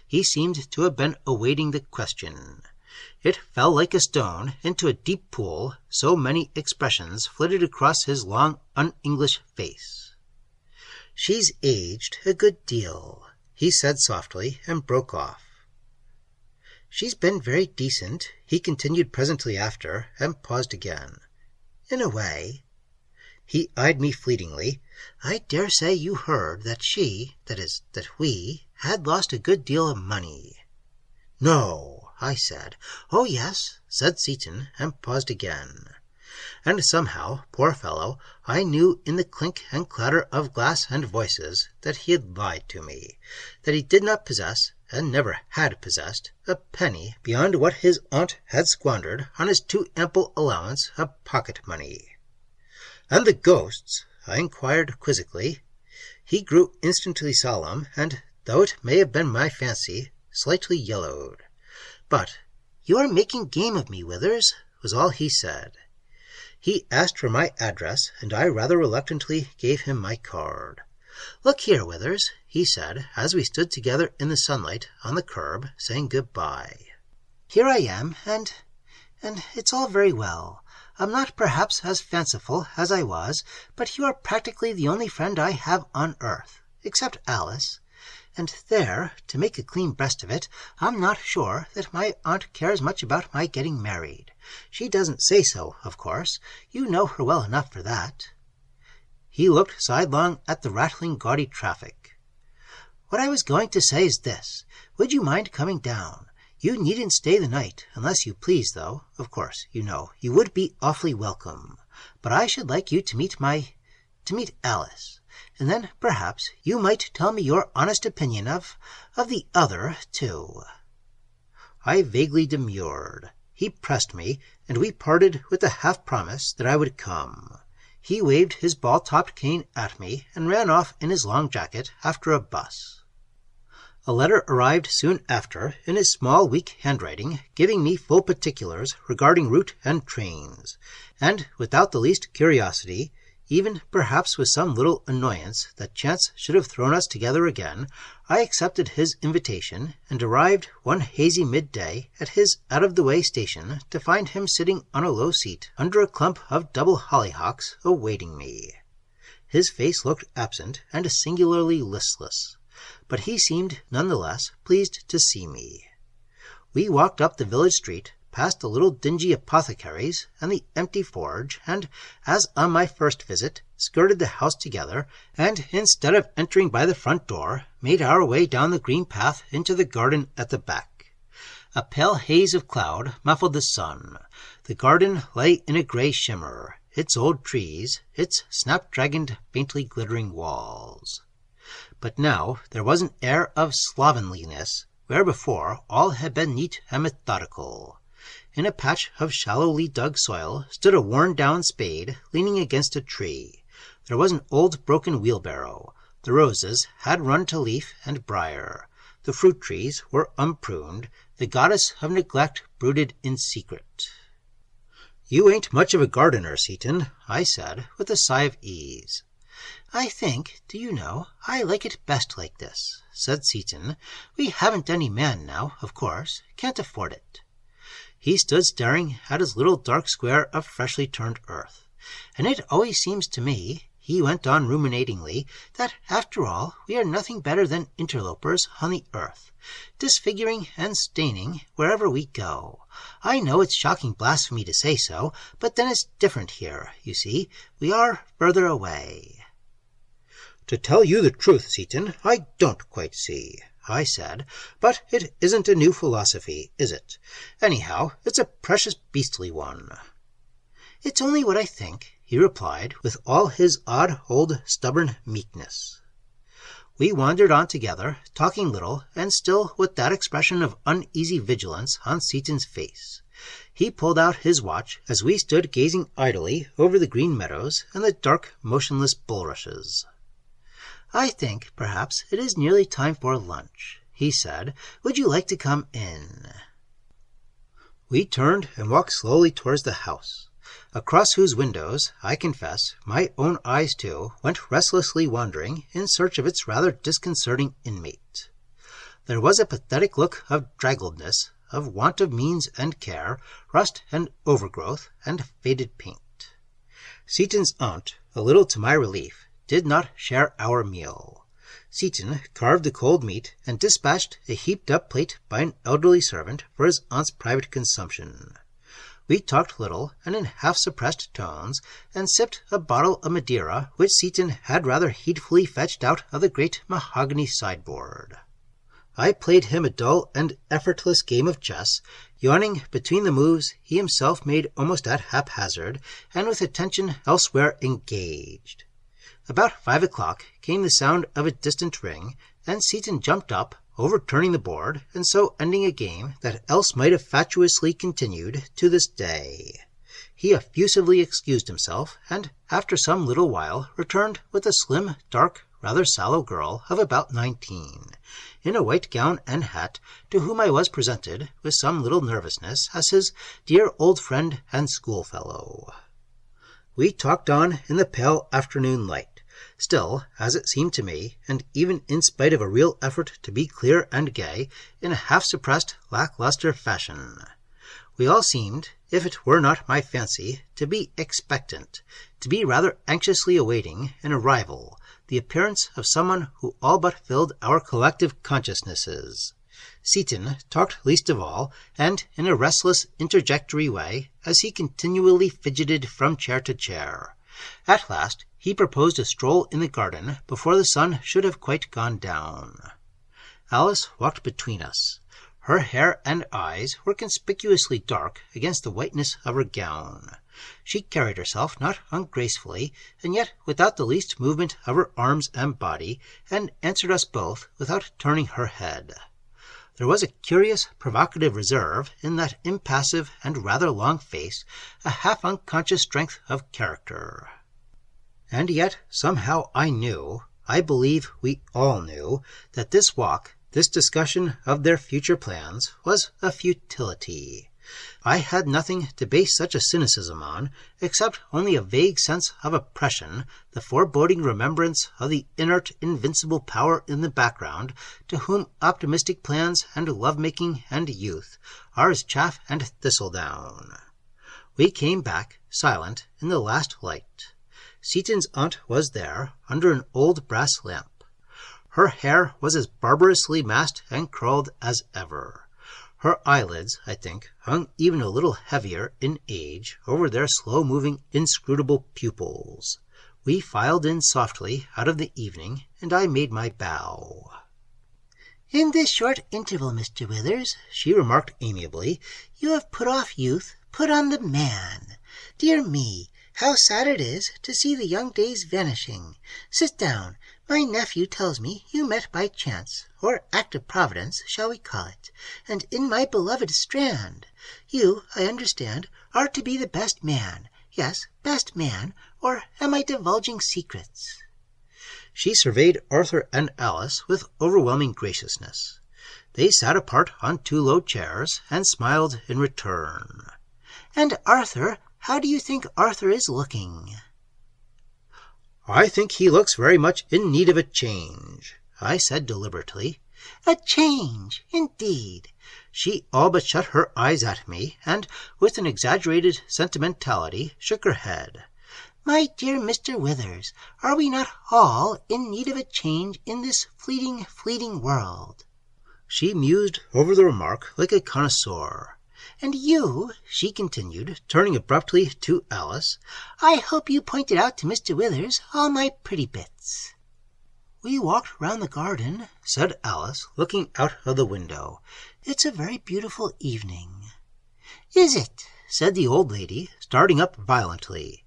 He seemed to have been awaiting the question. It fell like a stone into a deep pool, so many expressions flitted across his long, un-English face. "She's aged a good deal," he said softly, and broke off. "She's been very decent," he continued presently after, and paused again. "In a way." He eyed me fleetingly. "I dare say you heard that she, that is, that we, had lost a good deal of money." "No," I said. "Oh, yes," said Seaton, and paused again. And somehow, poor fellow, I knew in the clink and clatter of glass and voices that he had lied to me, that he did not possess, and never had possessed, a penny beyond what his aunt had squandered on his too ample allowance of pocket money. "And the ghosts?" I inquired quizzically. He grew instantly solemn, and, though it may have been my fancy, slightly yellowed. But, "You are making game of me, Withers," was all he said. He asked for my address, and I rather reluctantly gave him my card. "Look here, Withers," he said, as we stood together in the sunlight on the curb, saying good-bye. "Here I am, and it's all very well. I'm not perhaps as fanciful as I was, but you are practically the only friend I have on earth, except Alice. And there, to make a clean breast of it, I'm not sure that my aunt cares much about my getting married. She doesn't say so, of course. You know her well enough for that." He looked sidelong at the rattling, gaudy traffic. "What I was going to say is this. Would you mind coming down? You needn't stay the night, unless you please, though. Of course, you know, you would be awfully welcome. But I should like you to meet Alice. And then, perhaps, you might tell me your honest opinion of the other, too." I vaguely demurred. He pressed me, and we parted with the half-promise that I would come. He waved his ball-topped cane at me and ran off in his long jacket after a bus. A letter arrived soon after in his small, weak handwriting, giving me full particulars regarding route and trains, and without the least curiosity, even perhaps with some little annoyance that chance should have thrown us together again, I accepted his invitation and arrived one hazy midday at his out-of-the-way station to find him sitting on a low seat under a clump of double hollyhocks awaiting me. His face looked absent and singularly listless, but he seemed none the less pleased to see me. We walked up the village street, past the little dingy apothecary's and the empty forge, and, as on my first visit, skirted the house together, and, instead of entering by the front door, made our way down the green path into the garden at the back. A pale haze of cloud muffled the sun. The garden lay in a grey shimmer, its old trees, its snapdragoned, faintly glittering walls. But now there was an air of slovenliness, where before all had been neat and methodical. In a patch of shallowly dug soil stood a worn-down spade leaning against a tree. There was an old broken wheelbarrow. The roses had run to leaf and briar. The fruit trees were unpruned. The goddess of neglect brooded in secret. "You ain't much of a gardener, Seaton," I said, with a sigh of ease. "I think, do you know, I like it best like this," said Seaton. "We haven't any man now, of course. Can't afford it." He stood staring at his little dark square of freshly turned earth. "And it always seems to me," he went on ruminatingly, that after all we are nothing better than interlopers on the earth, disfiguring and staining wherever we go. I know it's shocking blasphemy to say so, but then it's different here, you see. We are further away. To tell you the truth, Seaton, I don't quite see, I said, but it isn't a new philosophy, is it? Anyhow, it's a precious beastly one. It's only what I think, he replied, with all his odd old stubborn meekness. We wandered on together, talking little, and still with that expression of uneasy vigilance on Seaton's face. He pulled out his watch as we stood gazing idly over the green meadows and the dark, motionless bulrushes. I think, perhaps, it is nearly time for lunch, he said. Would you like to come in? We turned and walked slowly towards the house, across whose windows, I confess, my own eyes too went restlessly wandering in search of its rather disconcerting inmate. There was a pathetic look of draggledness, of want of means and care, rust and overgrowth, and faded paint. Seaton's aunt, a little to my relief, did not share our meal. Seaton carved the cold meat and dispatched a heaped-up plate by an elderly servant for his aunt's private consumption. We talked little and in half-suppressed tones, and sipped a bottle of Madeira which Seaton had rather heedfully fetched out of the great mahogany sideboard. I played him a dull and effortless game of chess, yawning between the moves he himself made almost at haphazard, and with attention elsewhere engaged. About 5 o'clock came the sound of a distant ring, and Seaton jumped up, overturning the board, and so ending a game that else might have fatuously continued to this day. He effusively excused himself, and after some little while returned with a slim, dark, rather sallow girl of about 19, in a white gown and hat, to whom I was presented with some little nervousness as his dear old friend and schoolfellow. We talked on in the pale afternoon light, still, as it seemed to me, and even in spite of a real effort to be clear and gay, in a half-suppressed, lackluster fashion. We all seemed, if it were not my fancy, to be expectant, to be rather anxiously awaiting an arrival, the appearance of someone who all but filled our collective consciousnesses. Seaton talked least of all, and in a restless, interjectory way, as he continually fidgeted from chair to chair. At last he proposed a stroll in the garden before the sun should have quite gone down. Alice walked between us. Her hair and eyes were conspicuously dark against the whiteness of her gown. She carried herself not ungracefully, and yet without the least movement of her arms and body, and answered us both without turning her head. There was a curious, provocative reserve in that impassive and rather long face, a half-unconscious strength of character. And yet, somehow I believe we all knew, that this walk, this discussion of their future plans, was a futility. I had nothing to base such a cynicism on, except only a vague sense of oppression, the foreboding remembrance of the inert, invincible power in the background, to whom optimistic plans and love-making and youth are as chaff and thistledown. We came back, silent, in the last light. Seaton's aunt was there, under an old brass lamp. Her hair was as barbarously massed and curled as ever. Her eyelids, I think, hung even a little heavier in age over their slow-moving, inscrutable pupils. We filed in softly out of the evening, and I made my bow. "In this short interval, Mr. Withers," she remarked amiably, "you have put off youth, put on the man. Dear me, how sad it is to see the young days vanishing. Sit down. My nephew tells me you met by chance, or act of Providence, shall we call it, and in my beloved Strand. You, I understand, are to be the best man. Yes, best man, or am I divulging secrets?" She surveyed Arthur and Alice with overwhelming graciousness. They sat apart on 2 low chairs, and smiled in return. "And Arthur, how do you think Arthur is looking?" "I think he looks very much in need of a change," I said deliberately. "A change, indeed." She all but shut her eyes at me, and, with an exaggerated sentimentality, shook her head. My dear Mr. Withers, are we not all in need of a change in this fleeting world? She mused over the remark like a connoisseur. And you, she continued, turning abruptly to Alice, I hope you pointed out to Mr. Withers all my pretty bits. We walked round the garden, said Alice, looking out of the window. It's a very beautiful evening. Is it? Said the old lady, starting up violently.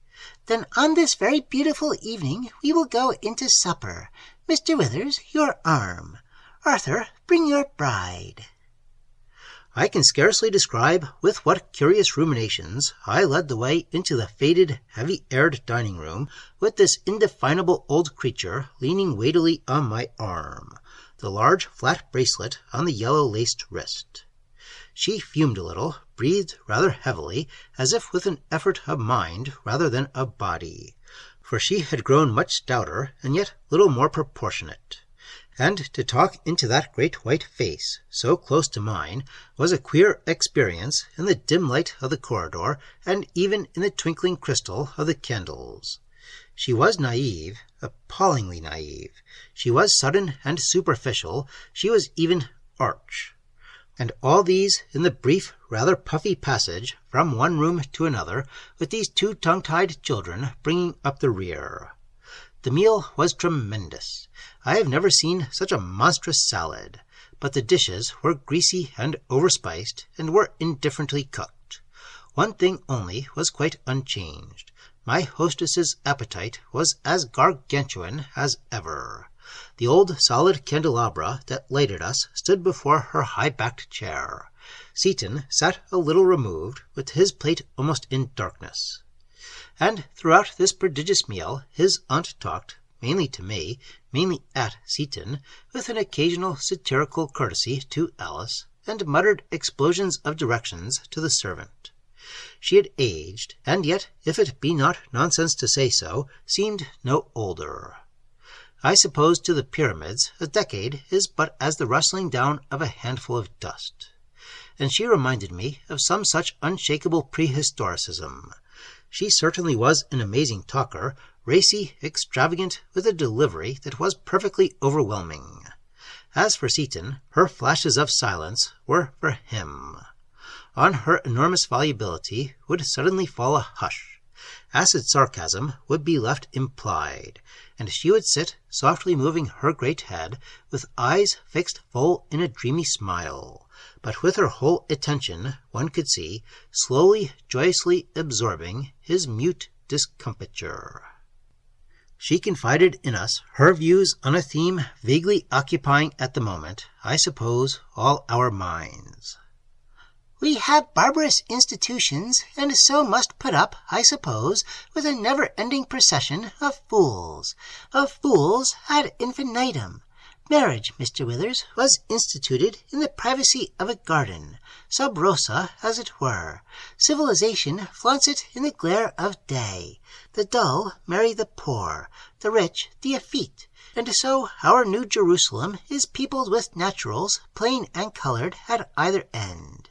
Then on this very beautiful evening we will go into supper. Mr. Withers, your arm. Arthur, bring your bride. I can scarcely describe with what curious ruminations I led the way into the faded, heavy-aired dining-room with this indefinable old creature leaning weightily on my arm, the large flat bracelet on the yellow-laced wrist. She fumed a little, breathed rather heavily, as if with an effort of mind rather than of body, for she had grown much stouter and yet little more proportionate. And to talk into that great white face, so close to mine, was a queer experience in the dim light of the corridor and even in the twinkling crystal of the candles. She was naive, appallingly naive. She was sudden and superficial. She was even arch. And all these in the brief, rather puffy passage from one room to another, with these two tongue-tied children bringing up the rear. The meal was tremendous. I have never seen such a monstrous salad, but the dishes were greasy and overspiced and were indifferently cooked. One thing only was quite unchanged. My hostess's appetite was as gargantuan as ever. The old solid candelabra that lighted us stood before her high-backed chair. Seaton sat a little removed, with his plate almost in darkness. And throughout this prodigious meal his aunt talked, mainly to me, mainly at Seaton, with an occasional satirical courtesy to Alice, and muttered explosions of directions to the servant. She had aged, and yet, if it be not nonsense to say so, seemed no older. I suppose to the pyramids a decade is but as the rustling down of a handful of dust. And she reminded me of some such unshakable prehistoricism. She certainly was an amazing talker, racy, extravagant, with a delivery that was perfectly overwhelming. As for Seaton, her flashes of silence were for him. On her enormous volubility would suddenly fall a hush. Acid sarcasm would be left implied, and she would sit, softly moving her great head, with eyes fixed full in a dreamy smile, but with her whole attention, one could see, slowly, joyously absorbing his mute discomfiture. She confided in us her views on a theme vaguely occupying at the moment, I suppose, all our minds. We have barbarous institutions, and so must put up, I suppose, with a never-ending procession of fools ad infinitum. Marriage, Mr. Withers, was instituted in the privacy of a garden, sub rosa, as it were. Civilization flaunts it in the glare of day. The dull marry the poor, the rich the effete, and so our New Jerusalem is peopled with naturals, plain and colored, at either end.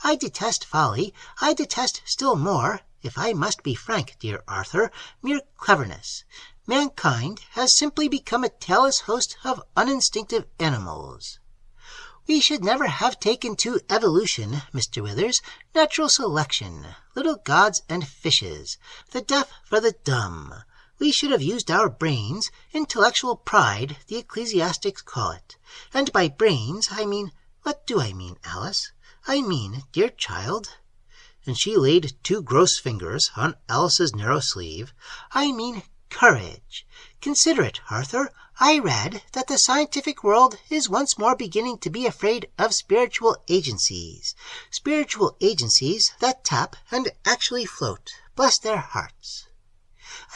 I detest folly. I detest still more, if I must be frank, dear Arthur, mere cleverness. Mankind has simply become a tailless host of uninstinctive animals. We should never have taken to evolution, Mr. Withers, natural selection, little gods and fishes, the deaf for the dumb. We should have used our brains, intellectual pride, the ecclesiastics call it. And by brains, I mean, what do I mean, Alice? I mean, dear child, and she laid two gross fingers on Alice's narrow sleeve, I mean courage. Consider it, Arthur. I read that the scientific world is once more beginning to be afraid of spiritual agencies that tap and actually float. Bless their hearts.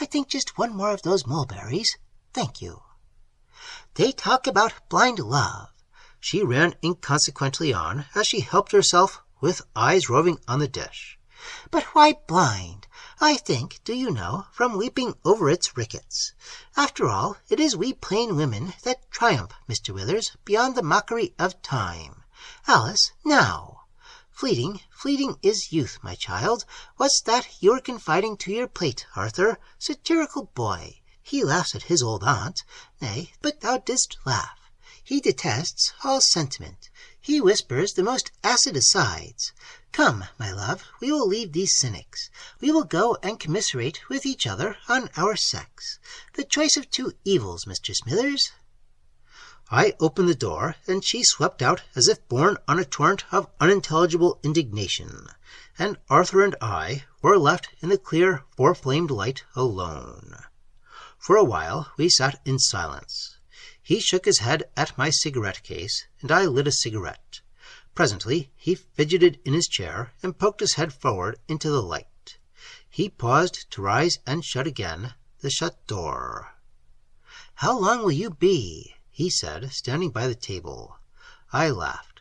I think just one more of those mulberries. Thank you. They talk about blind love. She ran inconsequently on as she helped herself with eyes roving on the dish. But why blind? I think, do you know, from weeping over its rickets. After all, it is we plain women that triumph, Mr. Withers, beyond the mockery of time. Alice, now. Fleeting, fleeting is youth, my child. What's that you're confiding to your plate, Arthur? Satirical boy. He laughs at his old aunt. Nay, but thou didst laugh. He detests all sentiment. He whispers the most acid asides. Come, my love, we will leave these cynics. We will go and commiserate with each other on our sex. The choice of two evils, Mr. Smithers. I opened the door, and she swept out as if borne on a torrent of unintelligible indignation, and Arthur and I were left in the clear, four-flamed light alone. For a while we sat in silence. He shook his head at my cigarette case, and I lit a cigarette. Presently he fidgeted in his chair and poked his head forward into the light. He paused to rise and shut again the shut door. "How long will you be?" he said, standing by the table. I laughed.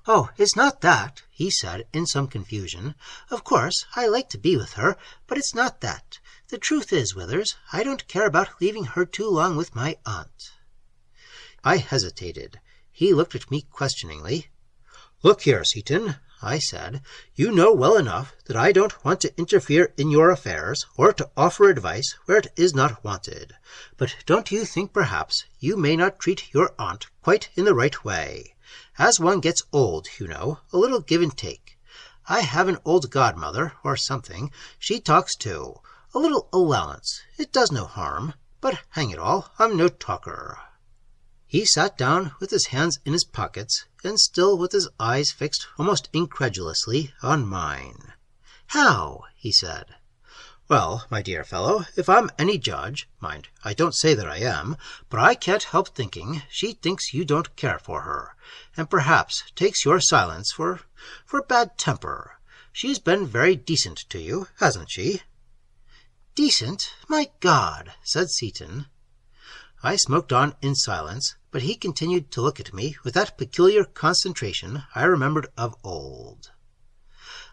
"Oh, it's not that," he said in some confusion. "Of course, I like to be with her, but it's not that. The truth is, Withers, I don't care about leaving her too long with my aunt." I hesitated. He looked at me questioningly. "Look here, Seaton," I said, "you know well enough that I don't want to interfere in your affairs or to offer advice where it is not wanted. But don't you think perhaps you may not treat your aunt quite in the right way? As one gets old, you know, a little give and take. I have an old godmother, or something. She talks too. A little allowance. It does no harm. But hang it all, I'm no talker." He sat down with his hands in his pockets, and still with his eyes fixed almost incredulously on mine. "How?" he said. "Well, my dear fellow, if I'm any judge, mind, I don't say that I am, but I can't help thinking she thinks you don't care for her, and perhaps takes your silence for bad temper. She's been very decent to you, hasn't she?" "Decent? My God!" said Seaton. I smoked on in silence, but he continued to look at me with that peculiar concentration I remembered of old.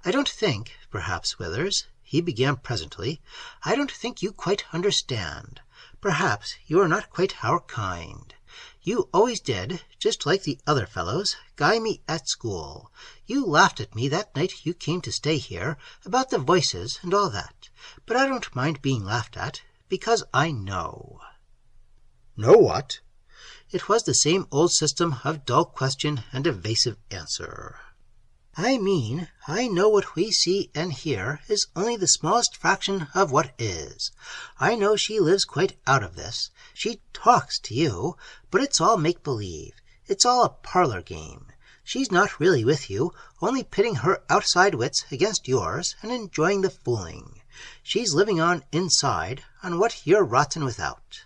"I don't think, perhaps, Withers," he began presently, "I don't think you quite understand. Perhaps you are not quite our kind. You always did, just like the other fellows, guy me at school. You laughed at me that night you came to stay here, about the voices and all that. But I don't mind being laughed at, because I know." "Know what?" It was the same old system of dull question and evasive answer. "I mean, I know what we see and hear is only the smallest fraction of what is. I know she lives quite out of this. She talks to you, but it's all make-believe. It's all a parlor game. She's not really with you, only pitting her outside wits against yours and enjoying the fooling. She's living on inside, on what you're rotten without.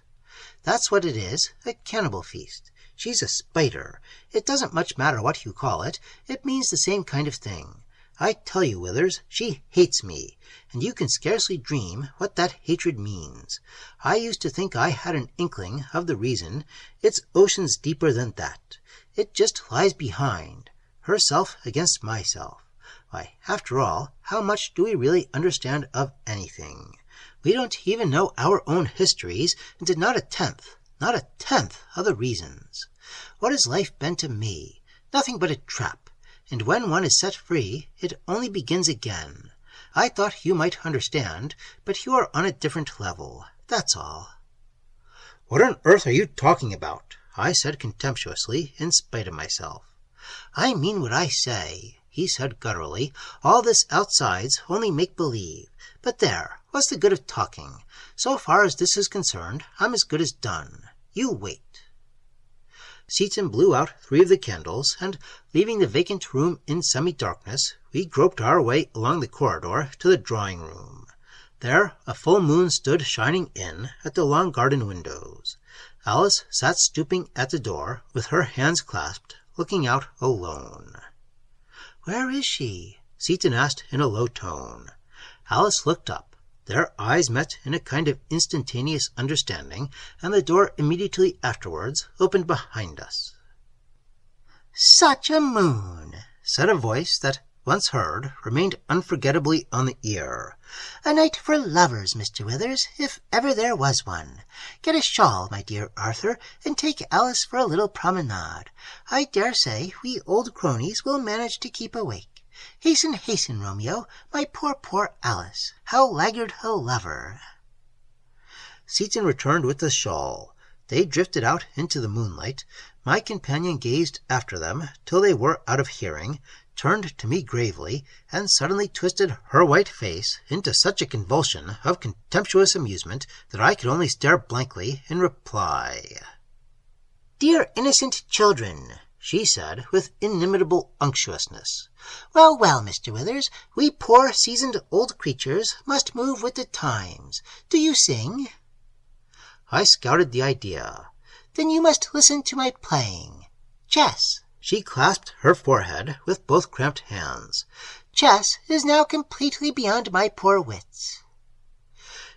That's what it is, a cannibal feast. She's a spider. It doesn't much matter what you call it. It means the same kind of thing. I tell you, Withers, she hates me, and you can scarcely dream what that hatred means. I used to think I had an inkling of the reason. It's oceans deeper than that. It just lies behind. Herself against myself. Why, after all, how much do we really understand of anything? We don't even know our own histories, and not a tenth of the reasons. What has life been to me? Nothing but a trap, and when one is set free, it only begins again. I thought you might understand, but you are on a different level, that's all." "What on earth are you talking about?" I said contemptuously, in spite of myself. "I mean what I say," he said gutturally. "All this outside's only make-believe. But there, what's the good of talking? So far as this is concerned, I'm as good as done. You wait." Seaton blew out 3 of the candles, and, leaving the vacant room in semi-darkness, we groped our way along the corridor to the drawing-room. There a full moon stood shining in at the long garden windows. Alice sat stooping at the door, with her hands clasped, looking out alone. "Where is she?" Seaton asked in a low tone. Alice looked up. Their eyes met in a kind of instantaneous understanding, and the door immediately afterwards opened behind us. "Such a moon!" said a voice that, once heard, remained unforgettably on the ear. "A night for lovers, Mr. Withers, if ever there was one. Get a shawl, my dear Arthur, and take Alice for a little promenade. I dare say we old cronies will manage to keep awake. Hasten, hasten, Romeo, my poor, poor Alice, how laggard a lover. Seaton returned with the shawl. They drifted out into the moonlight. My companion gazed after them till they were out of hearing, turned to me gravely, and suddenly twisted her white face into such a convulsion of contemptuous amusement that I could only stare blankly in reply. "Dear innocent children," she said with inimitable unctuousness. "Well, well, Mr. Withers, we poor seasoned old creatures must move with the times. Do you sing?" I scouted the idea. "Then you must listen to my playing. Chess." She clasped her forehead with both cramped hands. "Chess is now completely beyond my poor wits."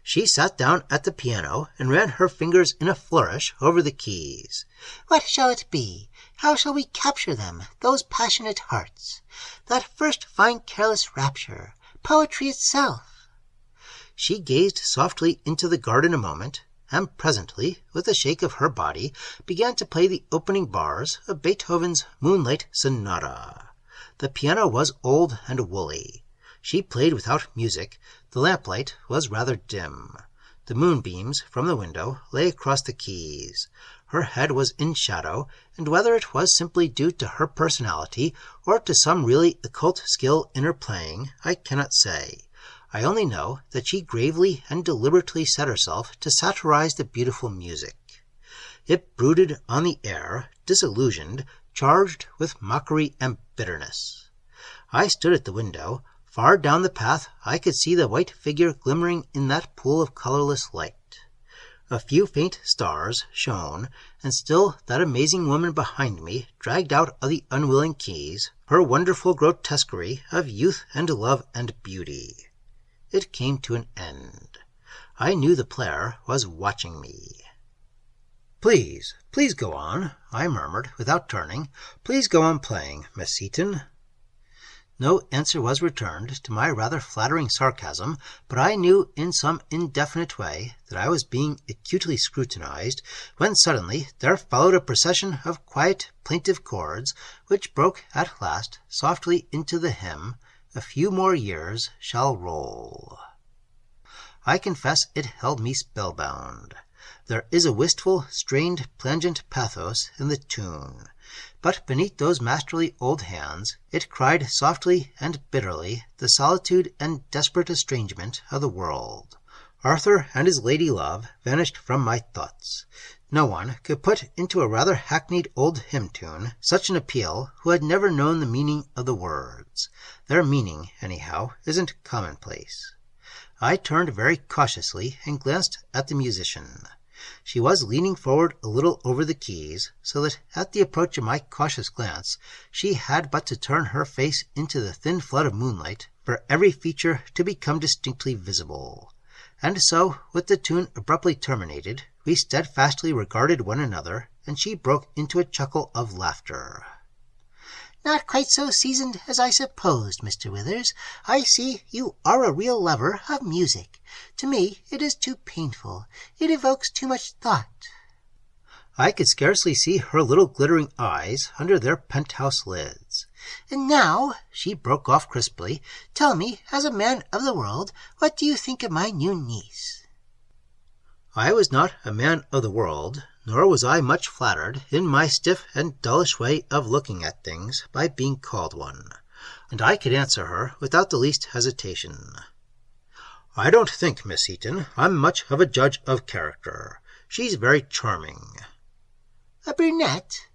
She sat down at the piano and ran her fingers in a flourish over the keys. "What shall it be? How shall we capture them, those passionate hearts? That first fine careless rapture, poetry itself." She gazed softly into the garden a moment, and presently, with a shake of her body, began to play the opening bars of Beethoven's Moonlight Sonata. The piano was old and woolly. She played without music. The lamplight was rather dim. The moonbeams from the window lay across the keys. Her head was in shadow, and whether it was simply due to her personality or to some really occult skill in her playing, I cannot say. I only know that she gravely and deliberately set herself to satirize the beautiful music. It brooded on the air, disillusioned, charged with mockery and bitterness. I stood at the window. Far down the path I could see the white figure glimmering in that pool of colorless light. A few faint stars shone, and still that amazing woman behind me dragged out of the unwilling keys her wonderful grotesquerie of youth and love and beauty. It came to an end. I knew the player was watching me. "Please, please go on," I murmured without turning. "Please go on playing, Miss Seaton." No answer was returned to my rather flattering sarcasm, but I knew in some indefinite way that I was being acutely scrutinized, when suddenly there followed a procession of quiet, plaintive chords, which broke at last softly into the hymn, "A few more years shall roll." I confess it held me spellbound. There is a wistful, strained, plangent pathos in the tune. But beneath those masterly old hands it cried softly and bitterly the solitude and desperate estrangement of the world. Arthur and his lady love vanished from my thoughts. No one could put into a rather hackneyed old hymn tune such an appeal who had never known the meaning of the words. Their meaning, anyhow, isn't commonplace. I turned very cautiously and glanced at the musician. She was leaning forward a little over the keys, so that at the approach of my cautious glance she had but to turn her face into the thin flood of moonlight for every feature to become distinctly visible. And so, with the tune abruptly terminated, we steadfastly regarded one another, and she broke into a chuckle of laughter. "Not quite so seasoned as I supposed, Mr. Withers. I see you are a real lover of music. To me it is too painful. It evokes too much thought." I could scarcely see her little glittering eyes under their penthouse lids. "And now," she broke off crisply, "tell me, as a man of the world, what do you think of my new niece?" I was not a man of the world, nor was I much flattered in my stiff and dullish way of looking at things by being called one, and I could answer her without the least hesitation. "I don't think, Miss Seaton, I'm much of a judge of character. She's very charming." "A brunette?"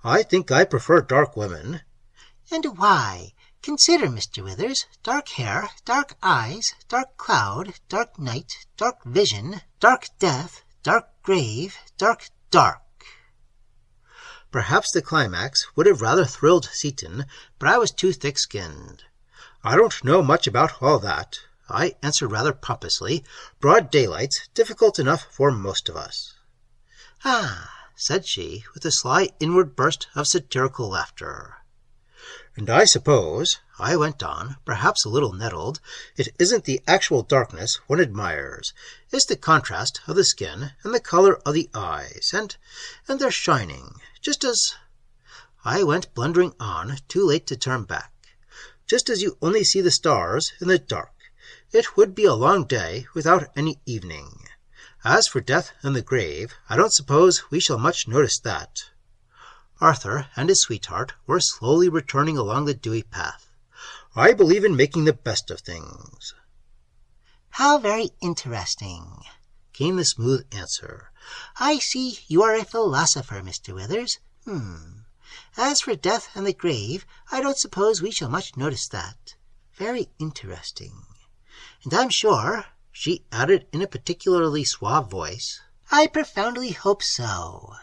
"I think I prefer dark women." "And why? Consider, Mr. Withers, dark hair, dark eyes, dark cloud, dark night, dark vision, dark death, dark grave, dark dark." Perhaps the climax would have rather thrilled Seaton, but I was too thick-skinned. "I don't know much about all that," I answered rather pompously. "Broad daylight's difficult enough for most of us." "Ah," said she, with a sly inward burst of satirical laughter. "And I suppose," I went on, perhaps a little nettled, "it isn't the actual darkness one admires. It's the contrast of the skin and the color of the eyes, and their shining, just as—" I went blundering on, too late to turn back. just as you only see the stars in the dark. It would be a long day without any evening. As for death and the grave, I don't suppose we shall much notice that." Arthur and his sweetheart were slowly returning along the dewy path. "I believe in making the best of things." "How very interesting," came the smooth answer. "I see you are a philosopher, Mr. Withers. As for death and the grave, I don't suppose we shall much notice that. Very interesting. And I'm sure," she added in a particularly suave voice, "I profoundly hope so."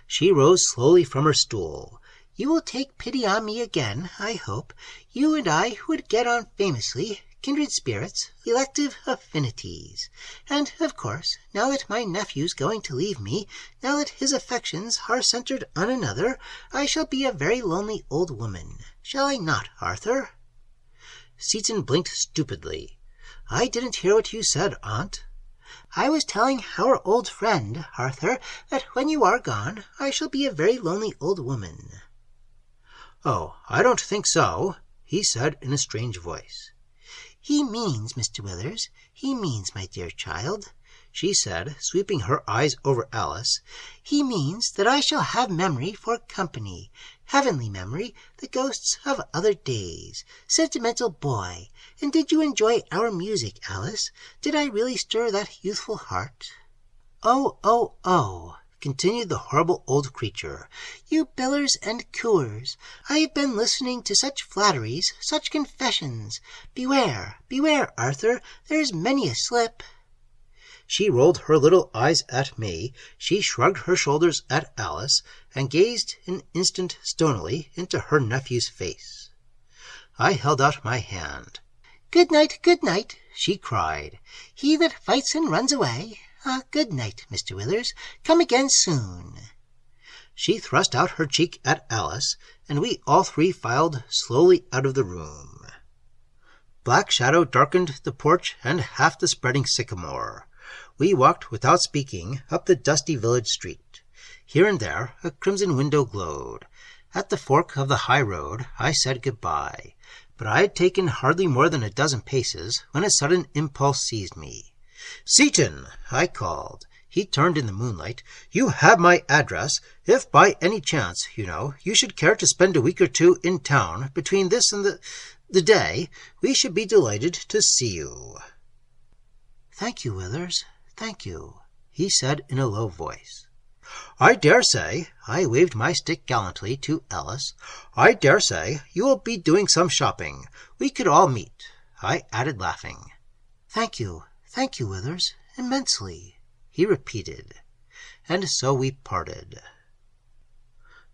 She rose slowly from her stool. "You will take pity on me again, I hope. You and I would get on famously, kindred spirits, elective affinities. And, of course, now that my nephew's going to leave me, now that his affections are centered on another, I shall be a very lonely old woman. Shall I not, Arthur?" Seaton blinked stupidly. "I didn't hear what you said, Aunt." "I was telling our old friend, Arthur, that when you are gone, I shall be a very lonely old woman." "Oh, I don't think so," he said in a strange voice. "He means, Mr. Withers, he means, my dear child," she said, sweeping her eyes over Alice. "He means that I shall have memory for company, heavenly memory, the ghosts of other days. Sentimental boy! And did you enjoy our music, Alice? Did I really stir that youthful heart?" "Oh, oh, oh," continued the horrible old creature, "you billers and cooers, I have been listening to such flatteries, such confessions. Beware, beware, Arthur, there's many a slip." She rolled her little eyes at me, she shrugged her shoulders at Alice, and gazed an instant stonily into her nephew's face. I held out my hand. Good night, she cried. "He that fights and runs away. Good night, Mr. Withers. Come again soon." She thrust out her cheek at Alice, and we all three filed slowly out of the room. Black shadow darkened the porch and half the spreading sycamore. We walked without speaking up the dusty village street. Here and there a crimson window glowed. At the fork of the high road I said good-bye, but I had taken hardly more than a dozen paces when a sudden impulse seized me. "Seaton!" I called. He turned in the moonlight. "You have my address. If by any chance, you should care to spend a week or two in town between this and the day, we should be delighted to see you." "Thank you, Withers, thank you," he said in a low voice. "I dare say," I waved my stick gallantly to Alice, "I dare say you will be doing some shopping. We could all meet," I added, laughing. Thank you, Withers, immensely," he repeated. And so we parted.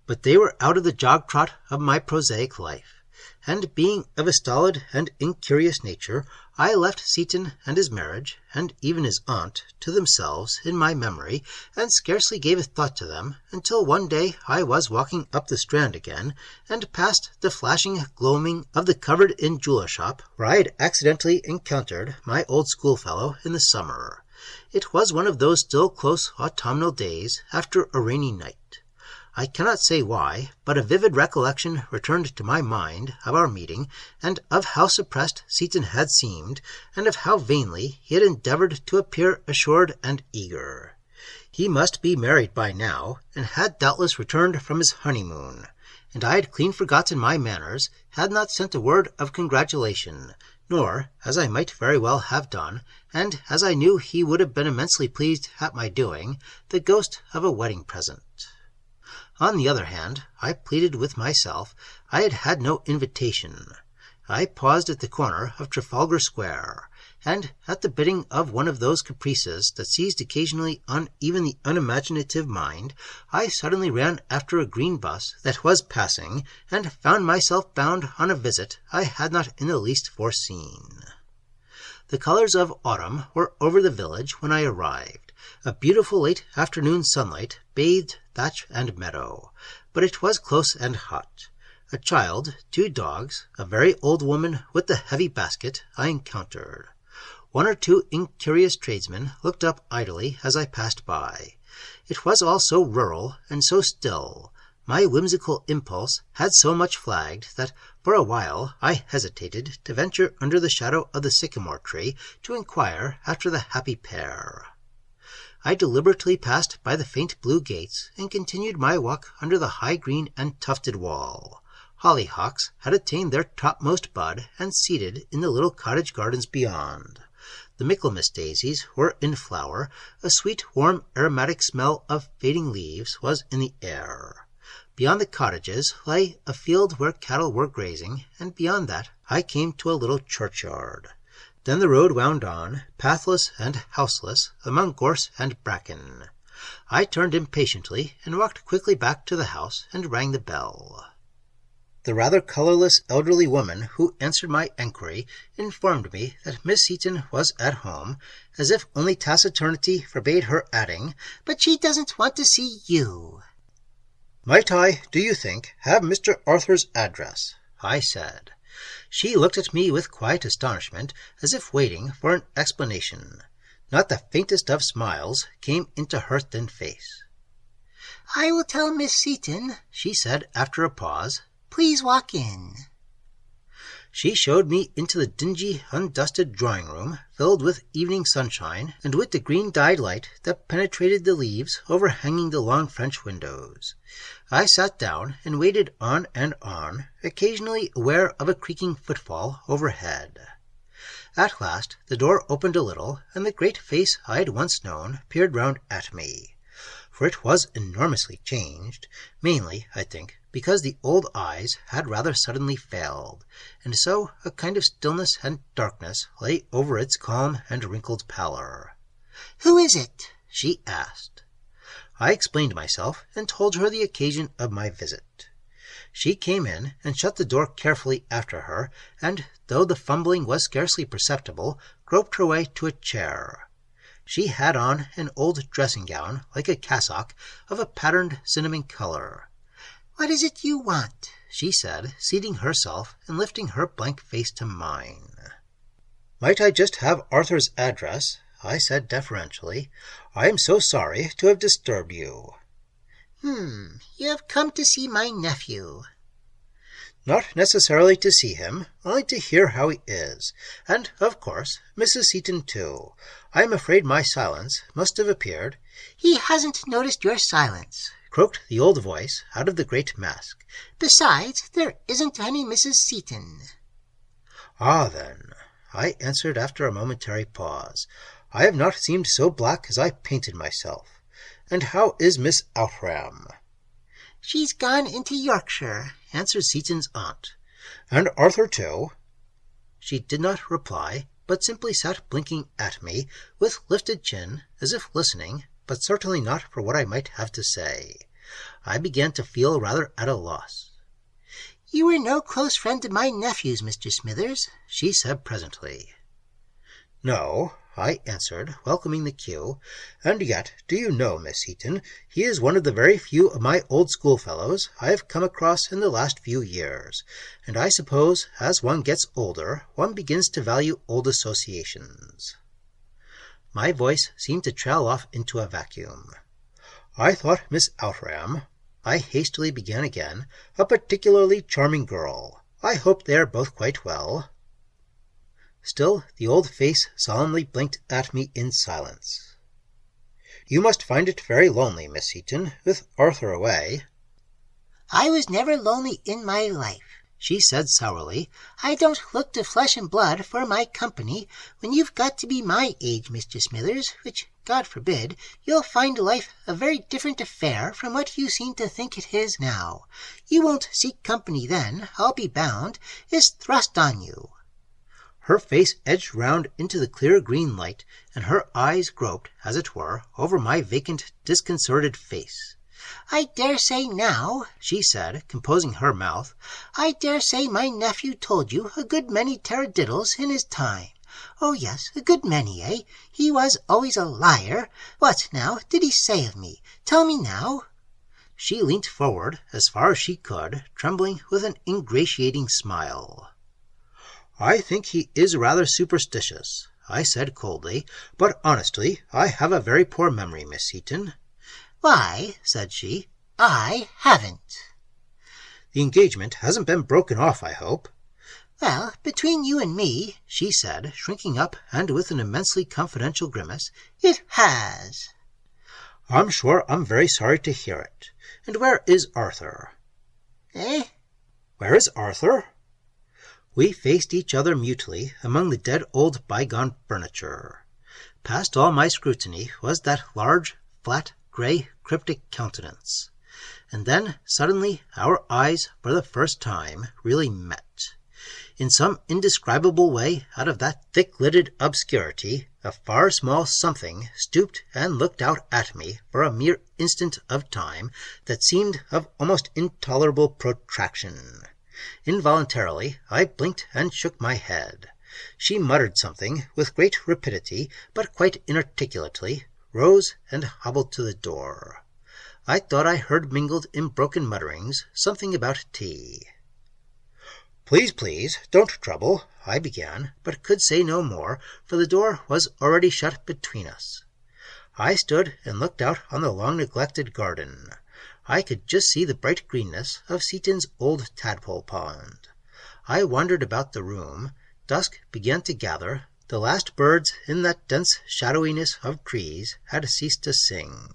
But they were out of the jog-trot of my prosaic life, and being of a stolid and incurious nature, I left Seaton and his marriage, and even his aunt, to themselves in my memory, and scarcely gave a thought to them until one day I was walking up the Strand again, and passed the flashing gloaming of the covered-in jeweller shop where I had accidentally encountered my old schoolfellow in the summer. It was one of those still close autumnal days after a rainy night. I cannot say why, but a vivid recollection returned to my mind of our meeting, and of how suppressed Seaton had seemed, and of how vainly he had endeavored to appear assured and eager. He must be married by now, and had doubtless returned from his honeymoon, and I had clean forgotten my manners, had not sent a word of congratulation, nor, as I might very well have done, and as I knew he would have been immensely pleased at my doing, the ghost of a wedding present. On the other hand, I pleaded with myself, I had had no invitation. I paused at the corner of Trafalgar Square, and at the bidding of one of those caprices that seized occasionally on even the unimaginative mind, I suddenly ran after a green bus that was passing, and found myself bound on a visit I had not in the least foreseen. The colors of autumn were over the village when I arrived. A beautiful late afternoon sunlight bathed thatch and meadow, but it was close and hot. A child, 2 dogs, a very old woman with the heavy basket I encountered. 1 or 2 incurious tradesmen looked up idly as I passed by. It was all so rural and so still. My whimsical impulse had so much flagged that for a while I hesitated to venture under the shadow of the sycamore tree to inquire after the happy pair. I deliberately passed by the faint blue gates and continued my walk under the high green and tufted wall. Hollyhocks had attained their topmost bud and seeded in the little cottage gardens beyond. The Michaelmas daisies were in flower. A sweet, warm, aromatic smell of fading leaves was in the air. Beyond the cottages lay a field where cattle were grazing, and beyond that I came to a little churchyard. Then the road wound on, pathless and houseless, among gorse and bracken. I turned impatiently and walked quickly back to the house and rang the bell. The rather colorless elderly woman who answered my enquiry informed me that Miss Seaton was at home, as if only taciturnity forbade her adding, "But she doesn't want to see you." "Might I, do you think, have Mr. Arthur's address?" I said. She looked at me with quiet astonishment, as if waiting for an explanation. Not the faintest of smiles came into her thin face. "I will tell Miss Seaton," she said after a pause. "Please walk in." She showed me into the dingy, undusted drawing-room, filled with evening sunshine, and with the green-dyed light that penetrated the leaves overhanging the long French windows. I sat down and waited on and on, occasionally aware of a creaking footfall overhead. At last the door opened a little, and the great face I had once known peered round at me. For it was enormously changed, mainly, I think, because the old eyes had rather suddenly failed, and so a kind of stillness and darkness lay over its calm and wrinkled pallor. "Who is it?" she asked. I explained myself and told her the occasion of my visit. She came in and shut the door carefully after her, and, though the fumbling was scarcely perceptible, groped her way to a chair. She had on an old dressing-gown, like a cassock, of a patterned cinnamon color. "What is it you want?" she said, seating herself and lifting her blank face to mine. "Might I just have Arthur's address?" I said deferentially. "I am so sorry to have disturbed you." You have come to see my nephew." "Not necessarily to see him, only to hear how he is. And, of course, Mrs. Seaton, too. I am afraid my silence must have appeared—" "He hasn't noticed your silence," croaked the old voice out of the great mask. "Besides, there isn't any Mrs. Seaton." "Ah, then," I answered after a momentary pause, "I have not seemed so black as I painted myself. And how is Miss Outram?" "She's gone into Yorkshire," answered Seaton's aunt. "And Arthur, too?" She did not reply, but simply sat blinking at me, with lifted chin, as if listening, but certainly not for what I might have to say. I began to feel rather at a loss. "You were no close friend of my nephew's, Mr. Smithers," she said presently. "No," I answered, welcoming the cue. "And yet, do you know, Miss Seaton, he is one of the very few of my old schoolfellows I have come across in the last few years, and I suppose as one gets older one begins to value old associations." My voice seemed to trail off into a vacuum. "I thought Miss Outram," I hastily began again, "a particularly charming girl. I hope they are both quite well." Still the old face solemnly blinked at me in silence. "You must find it very lonely, Miss Seaton, with Arthur away." "I was never lonely in my life," she said sourly. "I don't look to flesh and blood for my company. When you've got to be my age, Mr. Smithers, which God forbid, you'll find life a very different affair from what you seem to think it is now. You won't seek company then, I'll be bound. It's thrust on you." Her face edged round into the clear green light, and her eyes groped, as it were, over my vacant, disconcerted face. "I dare say now," she said, composing her mouth, "I dare say my nephew told you a good many taradiddles in his time. Oh, yes, a good many, eh? He was always a liar. What, now, did he say of me? Tell me now." She leant forward as far as she could, trembling with an ingratiating smile. "I think he is rather superstitious," I said coldly, "but honestly, I have a very poor memory, Miss Seaton." "Why," said she, I haven't. The engagement hasn't been broken off, I hope. Well, between you and me, she said, shrinking up and with an immensely confidential grimace, it has. I'm sure I'm very sorry to hear it. And where is Arthur? Eh? Where is Arthur? We faced each other mutely among the dead old bygone furniture. Past all my scrutiny was that large, flat, grey, cryptic countenance. And then, suddenly, our eyes, for the first time, really met. In some indescribable way, out of that thick-lidded obscurity, a far small something stooped and looked out at me for a mere instant of time that seemed of almost intolerable protraction. Involuntarily, I blinked and shook my head. She muttered something with great rapidity, but quite inarticulately, rose and hobbled to the door. I thought I heard mingled in broken mutterings something about tea. Please, don't trouble, I began, but could say no more, for the door was already shut between us. I stood and looked out on the long-neglected garden. I could just see the bright greenness of Seaton's old tadpole pond. I wandered about the room. Dusk began to gather. The last birds in that dense shadowiness of trees had ceased to sing,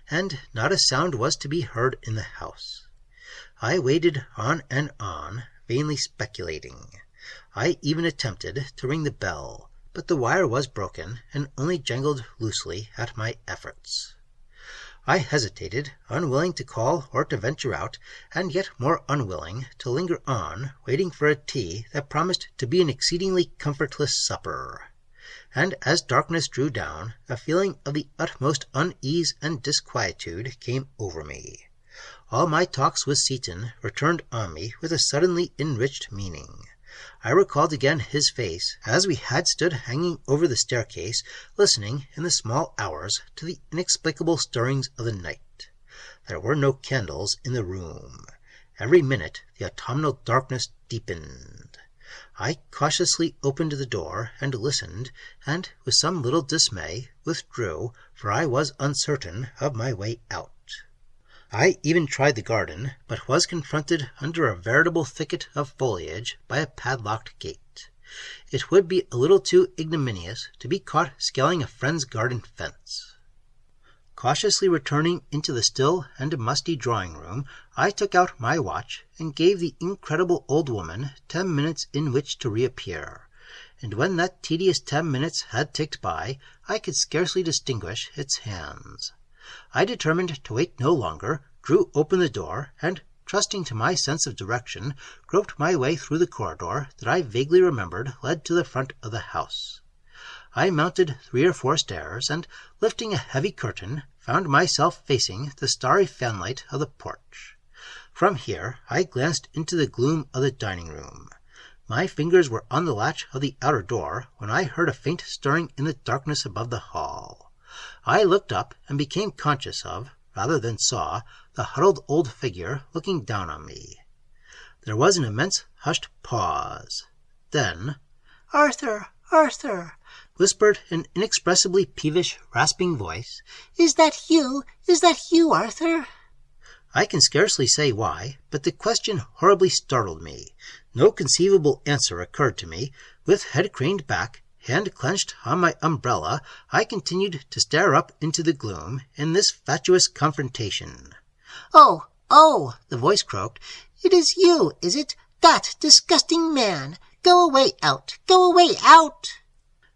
and not a sound was to be heard in the house. I waited on and on, vainly speculating. I even attempted to ring the bell, but the wire was broken and only jangled loosely at my efforts. I hesitated, unwilling to call or to venture out, and yet more unwilling to linger on, waiting for a tea that promised to be an exceedingly comfortless supper. And as darkness drew down, a feeling of the utmost unease and disquietude came over me. All my talks with Seaton returned on me with a suddenly enriched meaning. I recalled again his face as we had stood hanging over the staircase, listening in the small hours to the inexplicable stirrings of the night. There were no candles in the room. Every minute the autumnal darkness deepened. I cautiously opened the door and listened, and with some little dismay withdrew, for I was uncertain of my way out. I even tried the garden, but was confronted under a veritable thicket of foliage by a padlocked gate. It would be a little too ignominious to be caught scaling a friend's garden fence. Cautiously returning into the still and musty drawing-room, I took out my watch and gave the incredible old woman 10 minutes in which to reappear, and when that tedious 10 minutes had ticked by, I could scarcely distinguish its hands. I determined to wait no longer, drew open the door, and, trusting to my sense of direction, groped my way through the corridor that I vaguely remembered led to the front of the house. I mounted 3 or 4 stairs, and, lifting a heavy curtain, found myself facing the starry fanlight of the porch. From here I glanced into the gloom of the dining-room. My fingers were on the latch of the outer door when I heard a faint stirring in the darkness above the hall. I looked up and became conscious of, rather than saw, the huddled old figure looking down on me. There was an immense hushed pause. Then, "Arthur, Arthur," whispered an inexpressibly peevish, rasping voice. "Is that you? Is that you, Arthur?" I can scarcely say why, but the question horribly startled me. No conceivable answer occurred to me. With head craned back, hand clenched on my umbrella, I continued to stare up into the gloom in this fatuous confrontation. "Oh, oh," the voice croaked. "It is you, is it? That disgusting man! Go away out! Go away out!"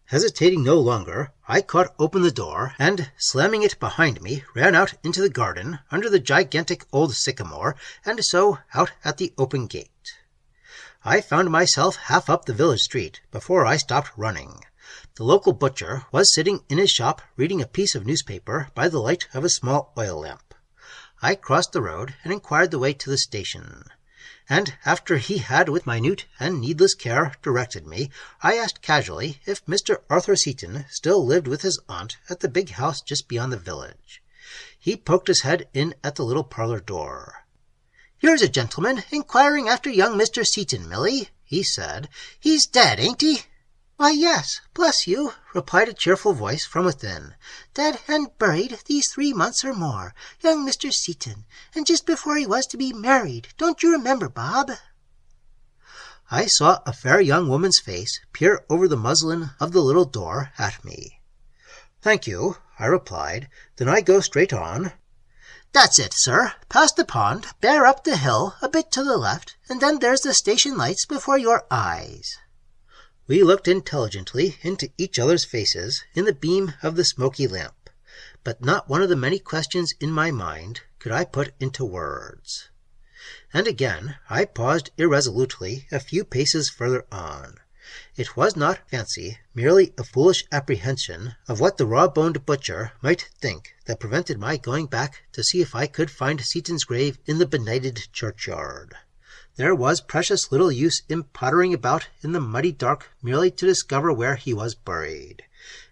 Hesitating no longer, I caught open the door, and, slamming it behind me, ran out into the garden under the gigantic old sycamore, and so out at the open gate. I found myself half up the village street before I stopped running. The local butcher was sitting in his shop reading a piece of newspaper by the light of a small oil lamp. I crossed the road and inquired the way to the station, and after he had with minute and needless care directed me, I asked casually if Mr. Arthur Seaton still lived with his aunt at the big house just beyond the village. He poked his head in at the little parlor door. "Here's a gentleman inquiring after young Mr. Seaton, Milly," he said. "He's dead, ain't he?" "Why, yes, bless you," replied a cheerful voice from within. "Dead and buried these 3 months or more, young Mr. Seaton, and just before he was to be married. Don't you remember, Bob?" I saw a fair young woman's face peer over the muslin of the little door at me. "Thank you," I replied. "Then I go straight on?" "That's it, sir. Past the pond, bear up the hill a bit to the left, and then there's the station lights before your eyes." We looked intelligently into each other's faces in the beam of the smoky lamp, but not one of the many questions in my mind could I put into words. And again I paused irresolutely a few paces further on. It was not fancy, merely a foolish apprehension of what the raw-boned butcher might think that prevented my going back to see if I could find Seaton's grave in the benighted churchyard. There was precious little use in pottering about in the muddy dark merely to discover where he was buried.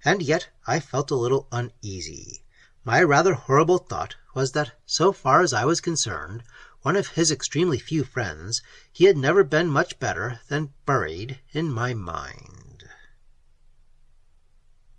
And yet I felt a little uneasy. My rather horrible thought was that, so far as I was concerned, one of his extremely few friends, he had never been much better than buried in my mind.